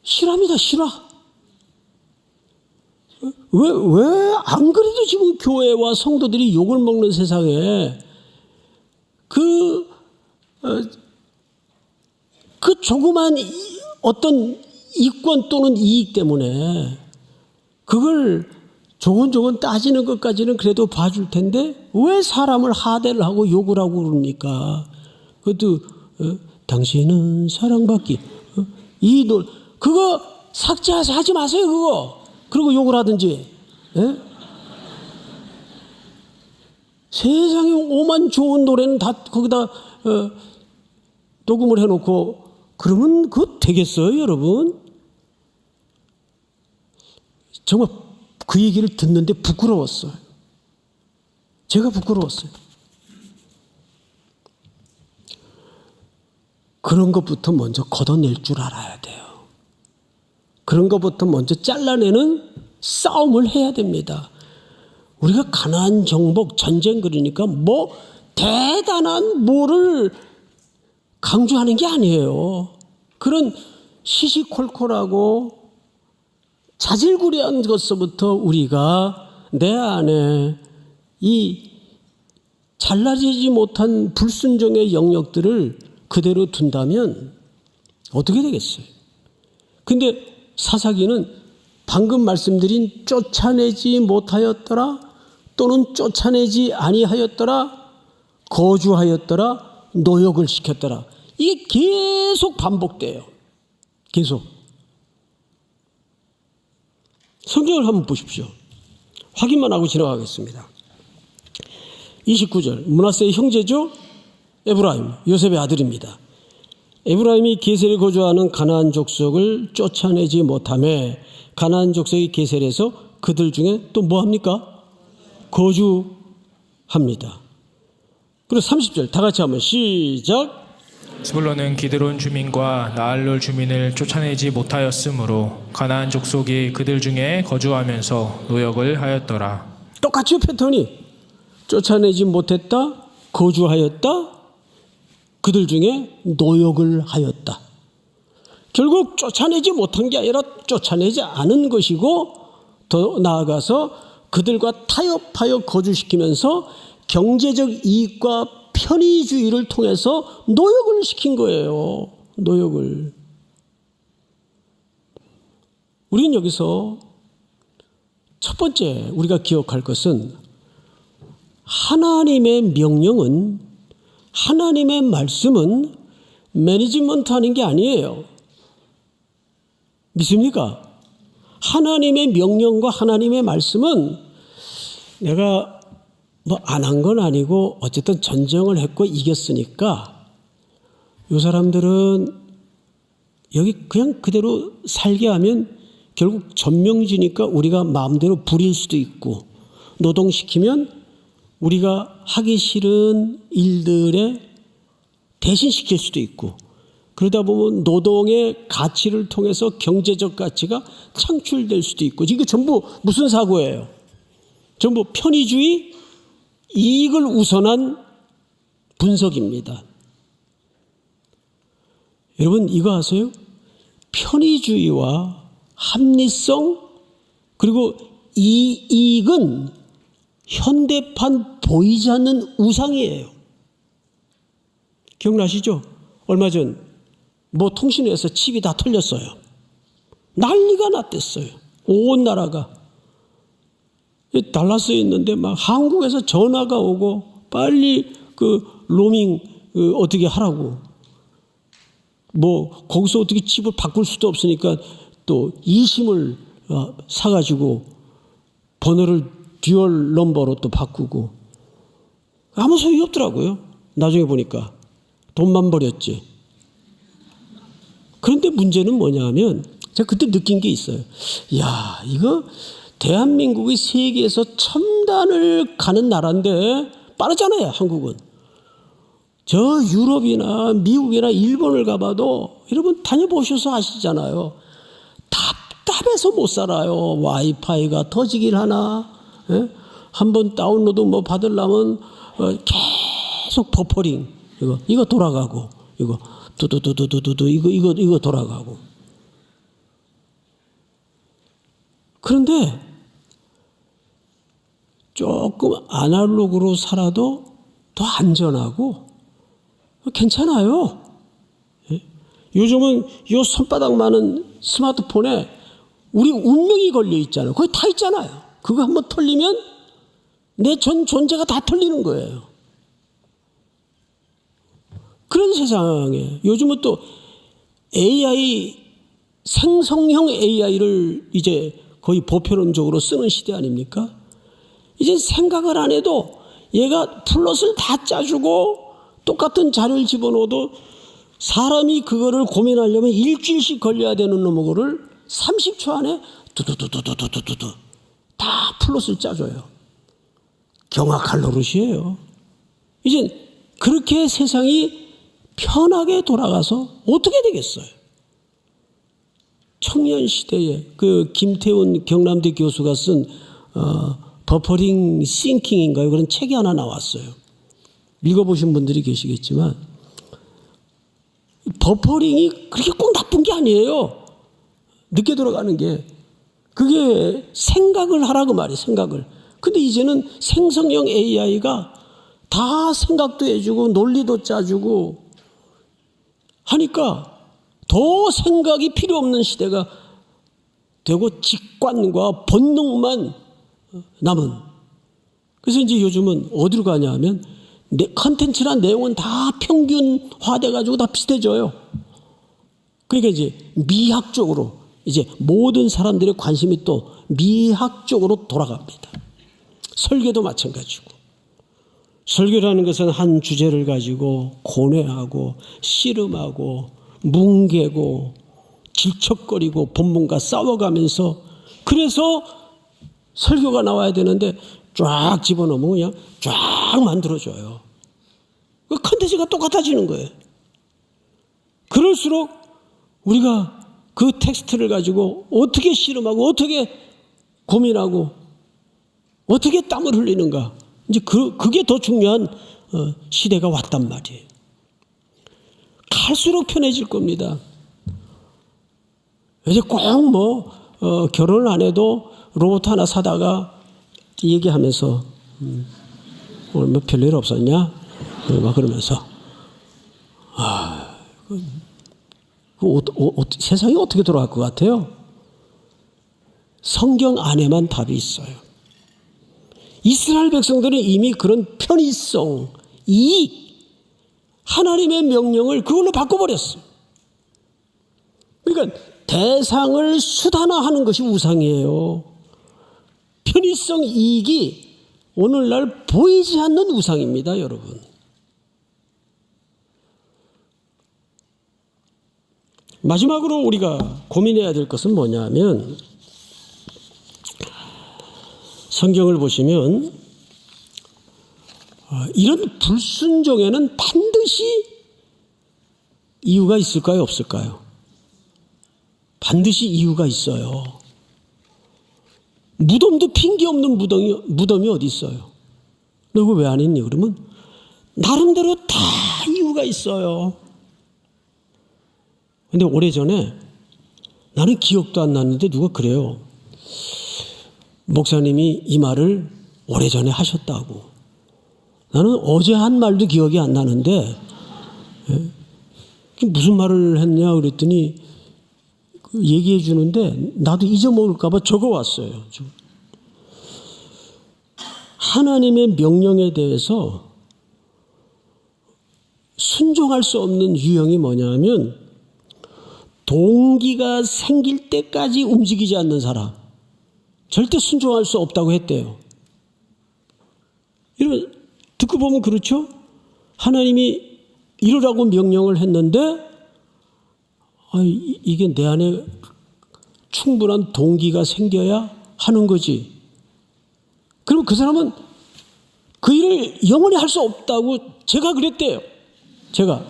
실화입니다. 실화. 왜 안 그래도 지금 교회와 성도들이 욕을 먹는 세상에 그 조그만 어떤 이권 또는 이익 때문에 그걸 조곤조곤 따지는 것까지는 그래도 봐줄 텐데 왜 사람을 하대를 하고 욕을 하고 그럽니까? 그것도 당신은 사랑받기 이 노래 그거 삭제하지 마세요. 그거 그리고 욕을 하든지. 예? 세상에 오만 좋은 노래는 다 거기다 녹음을 해놓고 그러면 그거 되겠어요, 여러분? 정말 그 얘기를 듣는데 부끄러웠어요. 제가 부끄러웠어요. 그런 것부터 먼저 걷어낼 줄 알아야 돼요. 그런 것부터 먼저 잘라내는 싸움을 해야 됩니다. 우리가 가나안 정복 전쟁 그러니까 뭐 대단한 뭐를 강조하는 게 아니에요. 그런 시시콜콜하고 자질구레한 것서부터 우리가 내 안에 이 잘라지지 못한 불순종의 영역들을 그대로 둔다면 어떻게 되겠어요? 근데 사사기는 방금 말씀드린 쫓아내지 못하였더라 또는 쫓아내지 아니하였더라 거주하였더라 노역을 시켰더라 이게 계속 반복돼요. 계속. 성경을 한번 보십시오. 확인만 하고 지나가겠습니다. 29절 므낫세의 형제죠. 에브라임 요셉의 아들입니다. 에브라임이 게셀에 거주하는 가나안 족속을 쫓아내지 못하며 가나안 족속이 게셀에서 그들 중에 또 뭐합니까? 거주합니다. 그리고 30절 다 같이 한번 시작. 스불론은 기드론 주민과 나알롤 주민을 쫓아내지 못하였으므로 가나안 족속이 그들 중에 거주하면서 노역을 하였더라. 똑같이 패턴이 쫓아내지 못했다, 거주하였다, 그들 중에 노역을 하였다. 결국 쫓아내지 못한 게 아니라 쫓아내지 않은 것이고 더 나아가서 그들과 타협하여 거주시키면서 경제적 이익과 편의주의를 통해서 노역을 시킨 거예요. 노역을. 우리는 여기서 첫 번째 우리가 기억할 것은 하나님의 명령은 하나님의 말씀은 매니지먼트 하는 게 아니에요. 믿습니까? 하나님의 명령과 하나님의 말씀은 내가 뭐 안 한 건 아니고 어쨌든 전쟁을 했고 이겼으니까 이 사람들은 여기 그냥 그대로 살게 하면 결국 전명지니까 우리가 마음대로 부릴 수도 있고 노동시키면 우리가 하기 싫은 일들에 대신시킬 수도 있고 그러다 보면 노동의 가치를 통해서 경제적 가치가 창출될 수도 있고 이거 전부 무슨 사고예요? 전부 편의주의 이익을 우선한 분석입니다. 여러분 이거 아세요? 편의주의와 합리성 그리고 이익은 현대판 보이지 않는 우상이에요. 기억나시죠? 얼마 전 뭐 통신회에서 칩이 다 털렸어요. 난리가 났댔어요. 온 나라가. 달라스에 있는데 막 한국에서 전화가 오고 빨리 그 로밍 어떻게 하라고. 뭐 거기서 어떻게 칩을 바꿀 수도 없으니까 또 eSIM을 사가지고 번호를 듀얼 넘버로 또 바꾸고 아무 소용이 없더라고요. 나중에 보니까 돈만 버렸지. 그런데 문제는 뭐냐 하면 제가 그때 느낀 게 있어요. 야, 이거 대한민국이 세계에서 첨단을 가는 나라인데 빠르잖아요. 한국은. 저 유럽이나 미국이나 일본을 가봐도 여러분 다녀보셔서 아시잖아요. 답답해서 못 살아요. 와이파이가 터지길 하나. 예? 한번 다운로드 뭐 받으려면 계속 버퍼링. 이거 돌아가고 이거 두두두두두두 이거 돌아가고. 그런데 조금 아날로그로 살아도 더 안전하고 괜찮아요. 요즘은 요 손바닥만한 스마트폰에 우리 운명이 걸려 있잖아요. 거기 다 있잖아요. 그거 한번 털리면 내 전 존재가 다 털리는 거예요. 그런 세상에 요즘은 또 AI 생성형 AI를 이제 거의 보편론적으로 쓰는 시대 아닙니까? 이제 생각을 안 해도 얘가 플롯을 다 짜주고 똑같은 자료를 집어넣어도 사람이 그거를 고민하려면 일주일씩 걸려야 되는 놈을 30초 안에 두두두두두두두두 다 플롯을 짜줘요. 경악할 노릇이에요. 이제 그렇게 세상이 편하게 돌아가서 어떻게 되겠어요? 청년 시대에 그 김태훈 경남대 교수가 쓴 버퍼링 싱킹인가요? 그런 책이 하나 나왔어요. 읽어보신 분들이 계시겠지만 버퍼링이 그렇게 꼭 나쁜 게 아니에요. 늦게 들어가는 게 그게 생각을 하라고 말이에요. 생각을. 근데 이제는 생성형 AI가 다 생각도 해주고 논리도 짜주고 하니까 더 생각이 필요 없는 시대가 되고 직관과 본능만 남은. 그래서 이제 요즘은 어디로 가냐 하면 컨텐츠나 내용은 다 평균화돼 가지고 다 비슷해져요. 그러니까 이제 미학적으로 이제 모든 사람들의 관심이 또 미학적으로 돌아갑니다. 설교도 마찬가지고. 설교라는 것은 한 주제를 가지고 고뇌하고 씨름하고 뭉개고 질척거리고 본문과 싸워가면서 그래서 설교가 나와야 되는데 쫙 집어넣으면 그냥 쫙 만들어줘요. 그 컨텐츠가 똑같아지는 거예요. 그럴수록 우리가 그 텍스트를 가지고 어떻게 씨름하고 어떻게 고민하고 어떻게 땀을 흘리는가. 이제 그게 더 중요한 시대가 왔단 말이에요. 갈수록 편해질 겁니다. 이제 꼭 결혼을 안 해도 로봇 하나 사다가 얘기하면서 오늘 뭐 별일 없었냐? 막 그러면서 세상이 어떻게 돌아갈 것 같아요? 성경 안에만 답이 있어요. 이스라엘 백성들은 이미 그런 편의성, 이익, 하나님의 명령을 그걸로 바꿔버렸어요. 그러니까 대상을 수단화하는 것이 우상이에요. 편의성, 이익이 오늘날 보이지 않는 우상입니다, 여러분. 마지막으로 우리가 고민해야 될 것은 뭐냐면 성경을 보시면 이런 불순종에는 반드시 이유가 있을까요? 없을까요? 반드시 이유가 있어요. 무덤도 핑계 없는 무덤이 어디 있어요? 너 그거 왜 안 했니? 그러면 나름대로 다 이유가 있어요. 근데 오래전에 나는 기억도 안 났는데 누가 그래요. 목사님이 이 말을 오래전에 하셨다고. 나는 어제 한 말도 기억이 안 나는데 무슨 말을 했냐 그랬더니 얘기해 주는데 나도 잊어먹을까 봐 적어왔어요. 하나님의 명령에 대해서 순종할 수 없는 유형이 뭐냐면 동기가 생길 때까지 움직이지 않는 사람. 절대 순종할 수 없다고 했대요. 이러면 듣고 보면 그렇죠? 하나님이 이루라고 명령을 했는데 이게 내 안에 충분한 동기가 생겨야 하는 거지. 그럼 그 사람은 그 일을 영원히 할 수 없다고 제가 그랬대요. 제가.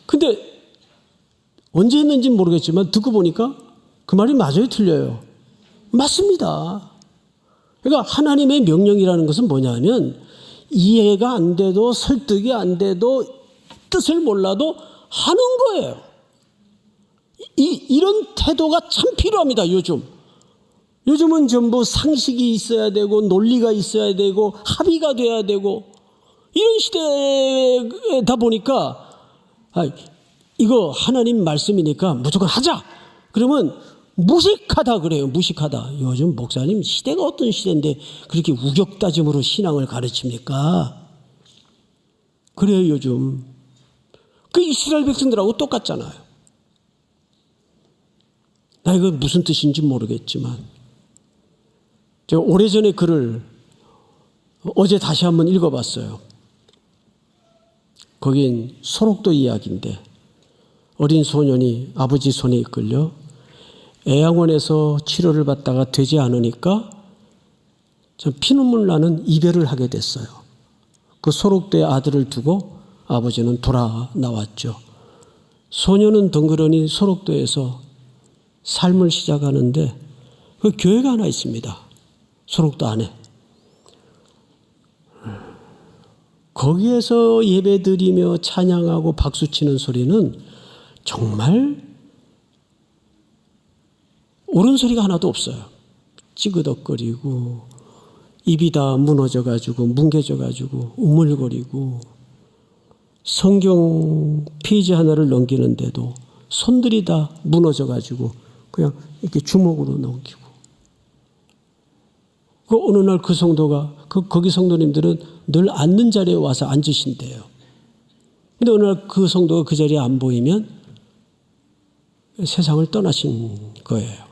근데 언제 했는지는 모르겠지만 듣고 보니까 그 말이 맞아요, 틀려요? 맞습니다. 그러니까 하나님의 명령이라는 것은 뭐냐면 이해가 안 돼도 설득이 안 돼도 뜻을 몰라도 하는 거예요. 이런 태도가 참 필요합니다, 요즘. 요즘은 전부 상식이 있어야 되고 논리가 있어야 되고 합의가 돼야 되고 이런 시대다 보니까 이거 하나님 말씀이니까 무조건 하자. 그러면 무식하다 그래요. 무식하다. 요즘 목사님 시대가 어떤 시대인데 그렇게 우격다짐으로 신앙을 가르칩니까? 그래요, 요즘. 그 이스라엘 백성들하고 똑같잖아요. 나 이거 무슨 뜻인지 모르겠지만 제가 오래전에 글을 어제 다시 한번 읽어봤어요. 거긴 소록도 이야기인데 어린 소년이 아버지 손에 이끌려 애양원에서 치료를 받다가 되지 않으니까 피눈물 나는 이별을 하게 됐어요. 그 소록도의 아들을 두고 아버지는 돌아 나왔죠. 소년은 덩그러니 소록도에서 삶을 시작하는데 그 교회가 하나 있습니다. 소록도 안에. 거기에서 예배드리며 찬양하고 박수치는 소리는 정말 옳은 소리가 하나도 없어요. 찌그덕거리고 입이 다 무너져가지고 뭉개져가지고 우물거리고 성경 페이지 하나를 넘기는데도 손들이 다 무너져가지고 그냥 이렇게 주먹으로 넘기고. 그 어느 날 그 성도가 거기 성도님들은 늘 앉는 자리에 와서 앉으신대요. 근데 어느 날 그 성도가 그 자리에 안 보이면 세상을 떠나신 거예요.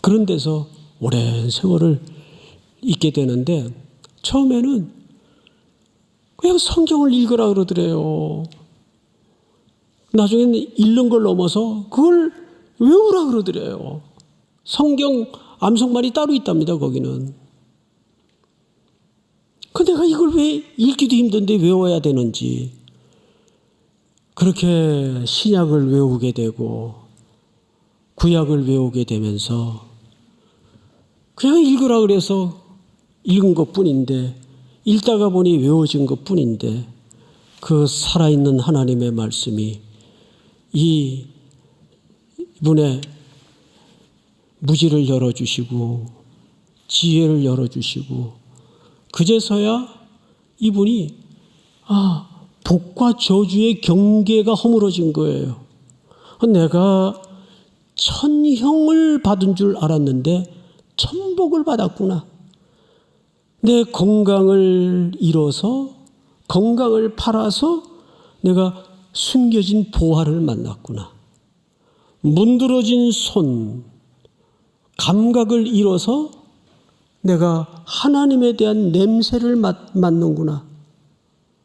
그런 데서 오랜 세월을 있게 되는데 처음에는 그냥 성경을 읽으라 그러더래요. 나중에는 읽는 걸 넘어서 그걸 외우라 그러더래요. 성경 암송만이 따로 있답니다, 거기는. 근데 내가 이걸 왜 읽기도 힘든데 외워야 되는지. 그렇게 신약을 외우게 되고 구약을 외우게 되면서 그냥 읽으라 그래서 읽은 것뿐인데 읽다가 보니 외워진 것뿐인데 그 살아있는 하나님의 말씀이 이분의 무지를 열어주시고 지혜를 열어주시고 그제서야 이분이 복과 저주의 경계가 허물어진 거예요. 내가 천형을 받은 줄 알았는데 천복을 받았구나. 내 건강을 잃어서 건강을 팔아서 내가 숨겨진 보화를 만났구나. 문드러진 손, 감각을 잃어서 내가 하나님에 대한 냄새를 맡는구나.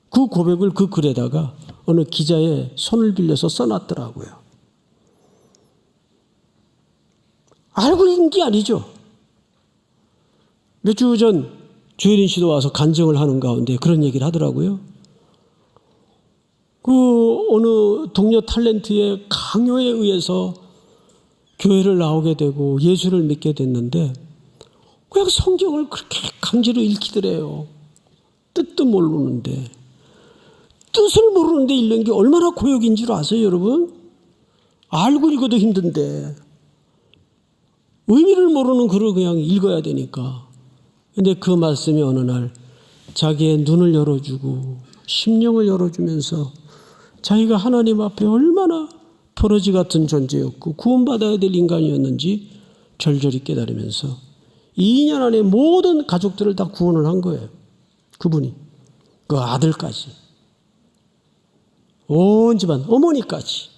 그 고백을 그 글에다가 어느 기자의 손을 빌려서 써놨더라고요. 알고 있는 게 아니죠. 몇 주 전 조혜린 씨도 와서 간증을 하는 가운데 그런 얘기를 하더라고요. 그 어느 동료 탤런트의 강요에 의해서 교회를 나오게 되고 예수를 믿게 됐는데 그냥 성경을 그렇게 강제로 읽히더래요. 뜻도 모르는데. 뜻을 모르는데 읽는 게 얼마나 고역인 줄 아세요, 여러분? 알고 읽어도 힘든데 의미를 모르는 글을 그냥 읽어야 되니까. 근데 그 말씀이 어느 날 자기의 눈을 열어주고 심령을 열어주면서 자기가 하나님 앞에 얼마나 버러지 같은 존재였고 구원받아야 될 인간이었는지 절절히 깨달으면서 2년 안에 모든 가족들을 다 구원을 한 거예요. 그분이. 그 아들까지. 온 집안, 어머니까지.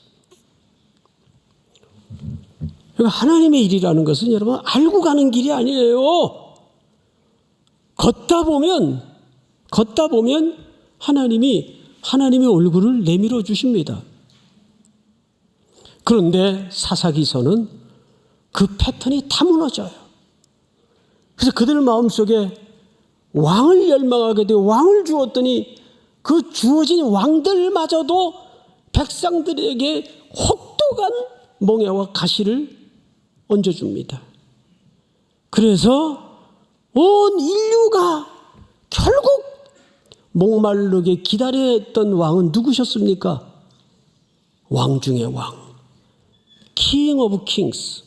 그러니까 하나님의 일이라는 것은 여러분 알고 가는 길이 아니에요. 걷다 보면 하나님이 하나님의 얼굴을 내밀어 주십니다. 그런데 사사기서는 그 패턴이 다 무너져요. 그래서 그들 마음속에 왕을 열망하게 되고 왕을 주었더니 그 주어진 왕들마저도 백성들에게 혹독한 멍에와 가시를 얹어줍니다. 그래서 온 인류가 결국 목마르게 기다려야 했던 왕은 누구셨습니까? 왕 중의 왕. King of Kings.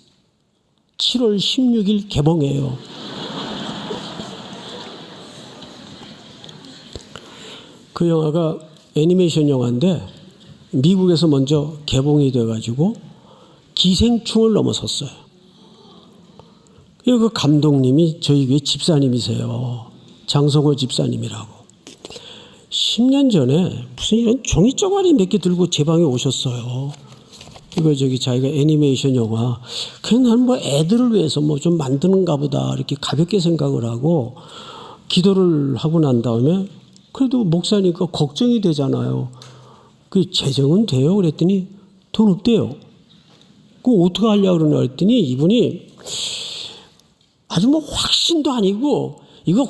7월 16일 개봉해요. 그 영화가 애니메이션 영화인데 미국에서 먼저 개봉이 돼가지고 기생충을 넘어섰어요. 그 감독님이 저희 교회 집사님이세요. 장성호 집사님이라고. 10년 전에 무슨 이런 종이 쪼가리 몇 개 들고 제 방에 오셨어요. 이거 자기가 애니메이션 영화. 그냥 난 뭐 애들을 위해서 뭐 좀 만드는가 보다 이렇게 가볍게 생각을 하고 기도를 하고 난 다음에 그래도 목사니까 걱정이 되잖아요. 그 재정은 돼요? 그랬더니 돈 없대요. 그거 어떻게 하려고 그러나 그랬더니 이분이 아주 뭐 확신도 아니고 이거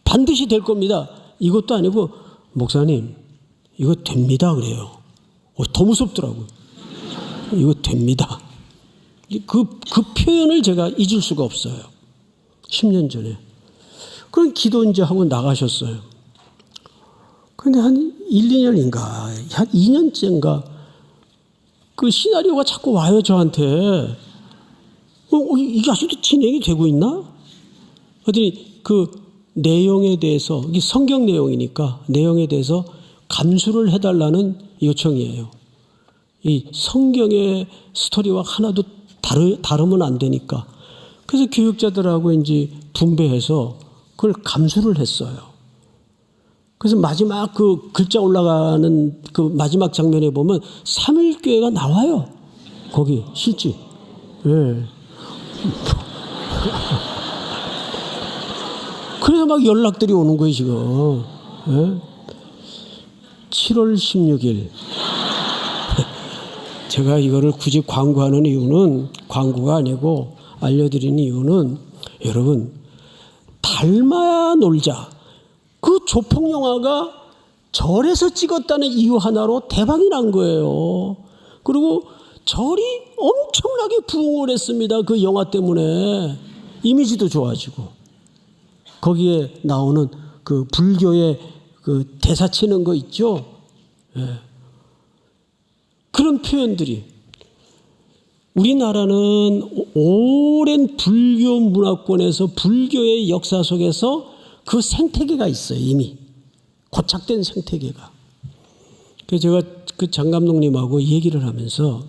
반드시 될 겁니다. 이것도 아니고 목사님 이거 됩니다 그래요. 더 무섭더라고요. 이거 됩니다. 그 표현을 제가 잊을 수가 없어요. 10년 전에. 그런 기도 이제 하고 나가셨어요. 근데 한 1, 2년인가 한 2년째인가 그 시나리오가 자꾸 와요 저한테. 이게 아직도 진행이 되고 있나? 그랬더니 그 내용에 대해서, 이게 성경 내용이니까 내용에 대해서 감수를 해달라는 요청이에요. 이 성경의 스토리와 하나도 다르면 안 되니까. 그래서 교육자들하고 이제 분배해서 그걸 감수를 했어요. 그래서 마지막 그 글자 올라가는 그 마지막 장면에 보면 삼일교회가 나와요. 거기 실제. 예. 그래서 막 연락들이 오는 거예요, 지금. 예? 7월 16일. 제가 이거를 굳이 광고하는 이유는, 광고가 아니고 알려드리는 이유는, 여러분, 닮아야 놀자. 그 조폭 영화가 절에서 찍었다는 이유 하나로 대박이 난 거예요. 그리고 절이 엄청나게 부흥을 했습니다. 그 영화 때문에. 이미지도 좋아지고. 거기에 나오는 그 불교의 그 대사 치는 거 있죠? 예. 그런 표현들이. 우리나라는 오랜 불교 문화권에서 불교의 역사 속에서 그 생태계가 있어요. 이미 고착된 생태계가. 그래서 제가 그 장 감독님하고 얘기를 하면서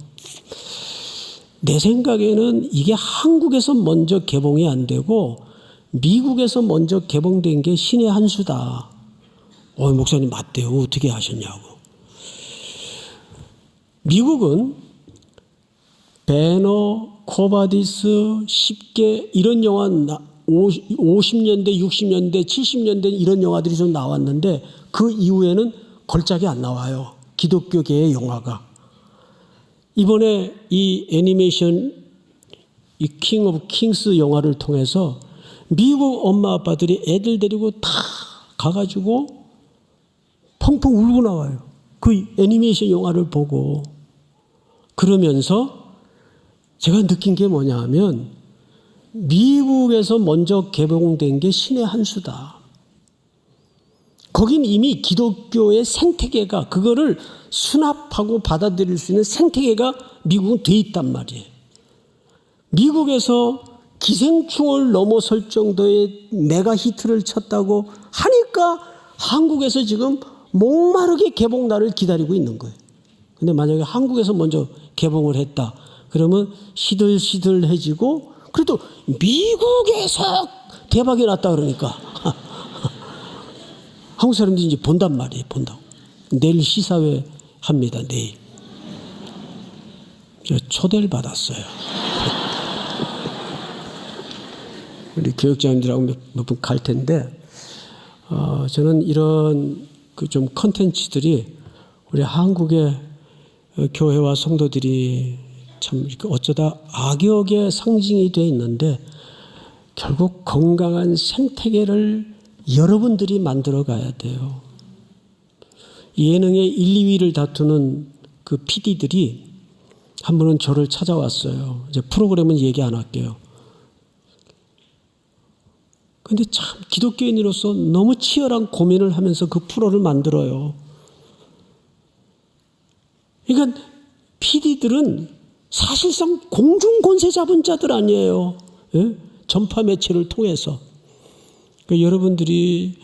내 생각에는 이게 한국에서 먼저 개봉이 안 되고 미국에서 먼저 개봉된 게 신의 한 수다. 목사님 맞대요. 어떻게 하셨냐고. 미국은 배너, 코바디스, 십계 이런 영화 50년대, 60년대, 70년대 이런 영화들이 좀 나왔는데 그 이후에는 걸작이 안 나와요. 기독교계의 영화가. 이번에 이 애니메이션 이 킹 오브 킹스 영화를 통해서 미국 엄마 아빠들이 애들 데리고 다 가가지고 펑펑 울고 나와요. 그 애니메이션 영화를 보고. 그러면서 제가 느낀 게 뭐냐 하면 미국에서 먼저 개봉된 게 신의 한 수다. 거긴 이미 기독교의 생태계가 그거를 수납하고 받아들일 수 있는 생태계가 미국은 돼 있단 말이에요. 미국에서 기생충을 넘어설 정도의 메가 히트를 쳤다고 하니까 한국에서 지금 목마르게 개봉날을 기다리고 있는 거예요. 근데 만약에 한국에서 먼저 개봉을 했다. 그러면 시들시들해지고 그래도 미국에서 대박이 났다 그러니까 한국 사람들이 이제 본단 말이에요. 본다고. 내일 시사회 합니다. 내일. 제가 초대를 받았어요. 우리 교육자님들하고 몇 분 갈 텐데 저는 이런 그 좀 컨텐츠들이 우리 한국의 교회와 성도들이 참 어쩌다 악역의 상징이 되어 있는데 결국 건강한 생태계를 여러분들이 만들어 가야 돼요. 예능의 1, 2위를 다투는 그 PD들이 한 번은 저를 찾아왔어요. 이제 프로그램은 얘기 안 할게요. 근데 참 기독교인으로서 너무 치열한 고민을 하면서 그 프로를 만들어요. 그러니까 PD들은 사실상 공중 권세 잡은 자들 아니에요. 예? 전파 매체를 통해서. 그러니까 여러분들이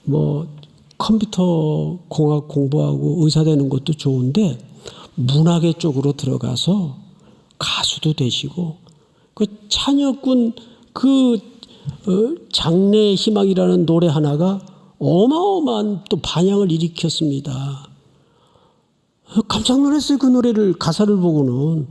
뭐 컴퓨터 공학 공부하고 의사 되는 것도 좋은데 문학의 쪽으로 들어가서 가수도 되시고 그 찬혁군 그 장래의 희망이라는 노래 하나가 어마어마한 또 반향을 일으켰습니다. 깜짝 놀랐어요. 그 노래를 가사를 보고는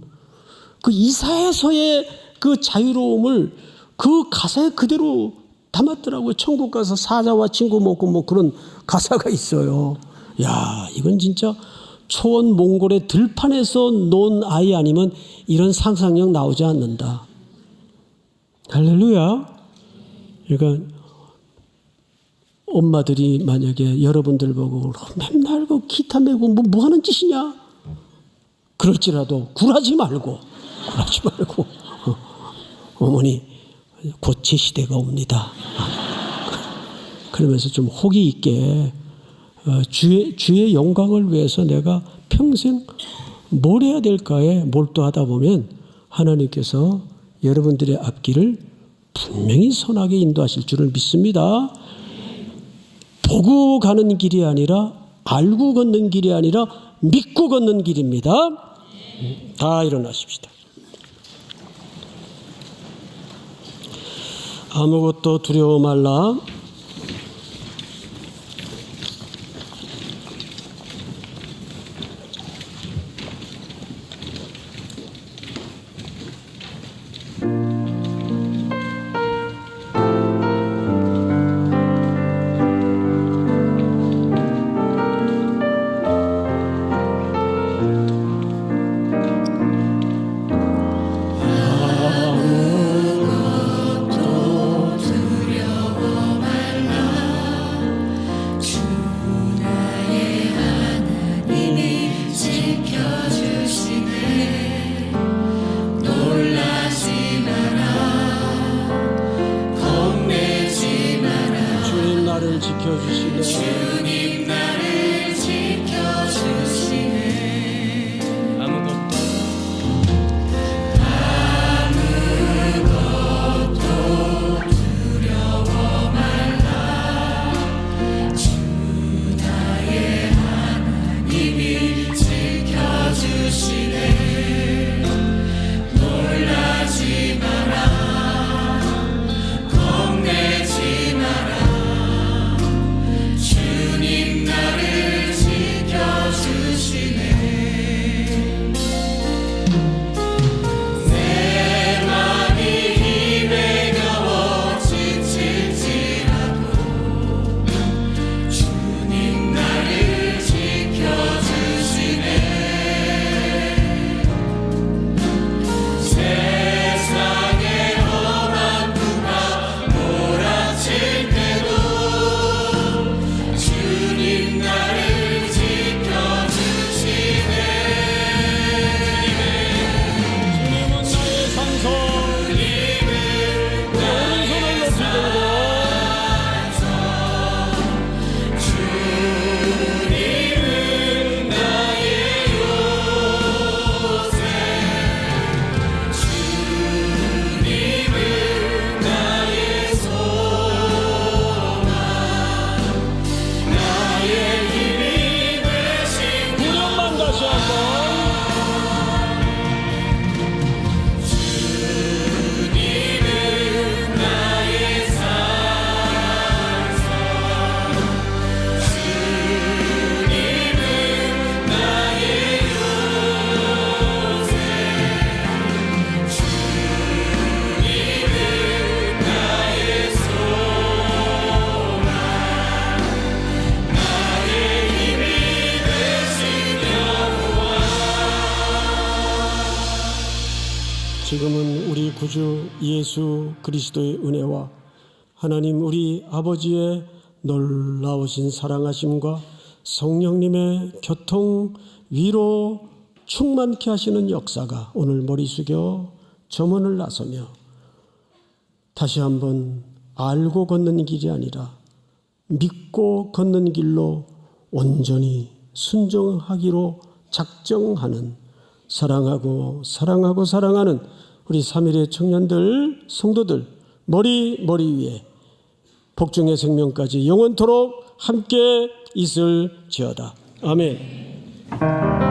그 이사야서의 그 자유로움을 그 가사에 그대로 담았더라고요. 천국 가서 사자와 친구 먹고 뭐 그런 가사가 있어요. 야, 이건 진짜 초원 몽골의 들판에서 논 아이 아니면 이런 상상력 나오지 않는다. 할렐루야. 그러니까 엄마들이 만약에 여러분들 보고 맨날 그 기타 메고 뭐 하는 짓이냐? 그럴지라도 굴하지 말고 어머니 곧 제 시대가 옵니다. 그러면서 좀 호기 있게 주의 영광을 위해서 내가 평생 뭘 해야 될까에 몰두하다 보면 하나님께서 여러분들의 앞길을 분명히 선하게 인도하실 줄을 믿습니다. 보고 가는 길이 아니라 알고 걷는 길이 아니라 믿고 걷는 길입니다. 다 일어나십시다. 아무것도 두려워 말라. 주님 나를 지켜주시네. 아무것도 두려워 말라. 주 나의 하나님이 지켜주시네. 놀라지 마라. 겁내지 마라. 주님 나를 지켜주시네. 내 맘이 힘에 겨워 지칠지라도 주님 나를 지켜주시네. 세상의 험한 풍파 몰아칠 때도 주님 나를 지켜주시네. 주님은 나의 산소, 주님은 나의 산소, 주님은 나의 요새, 주님은 나의 소망, 나의 힘이 되신 구령만 다시 한번. 주님은 나의 산소, 주님은 나의 요새, 주님은 나의 소망, 나의 힘이 되신 여호와. 지금은 우리 구주 예수 그리스도의 은혜와 하나님 우리 아버지의 놀라우신 사랑하심과 성령님의 교통 위로 충만케 하시는 역사가 오늘 머리 숙여 점원을 나서며 다시 한번 알고 걷는 길이 아니라 믿고 걷는 길로 온전히 순종하기로 작정하는 사랑하고 사랑하는 우리 3일의 청년들, 성도들 머리 위에 복중의 생명까지 영원토록 함께 있을지어다. 아멘.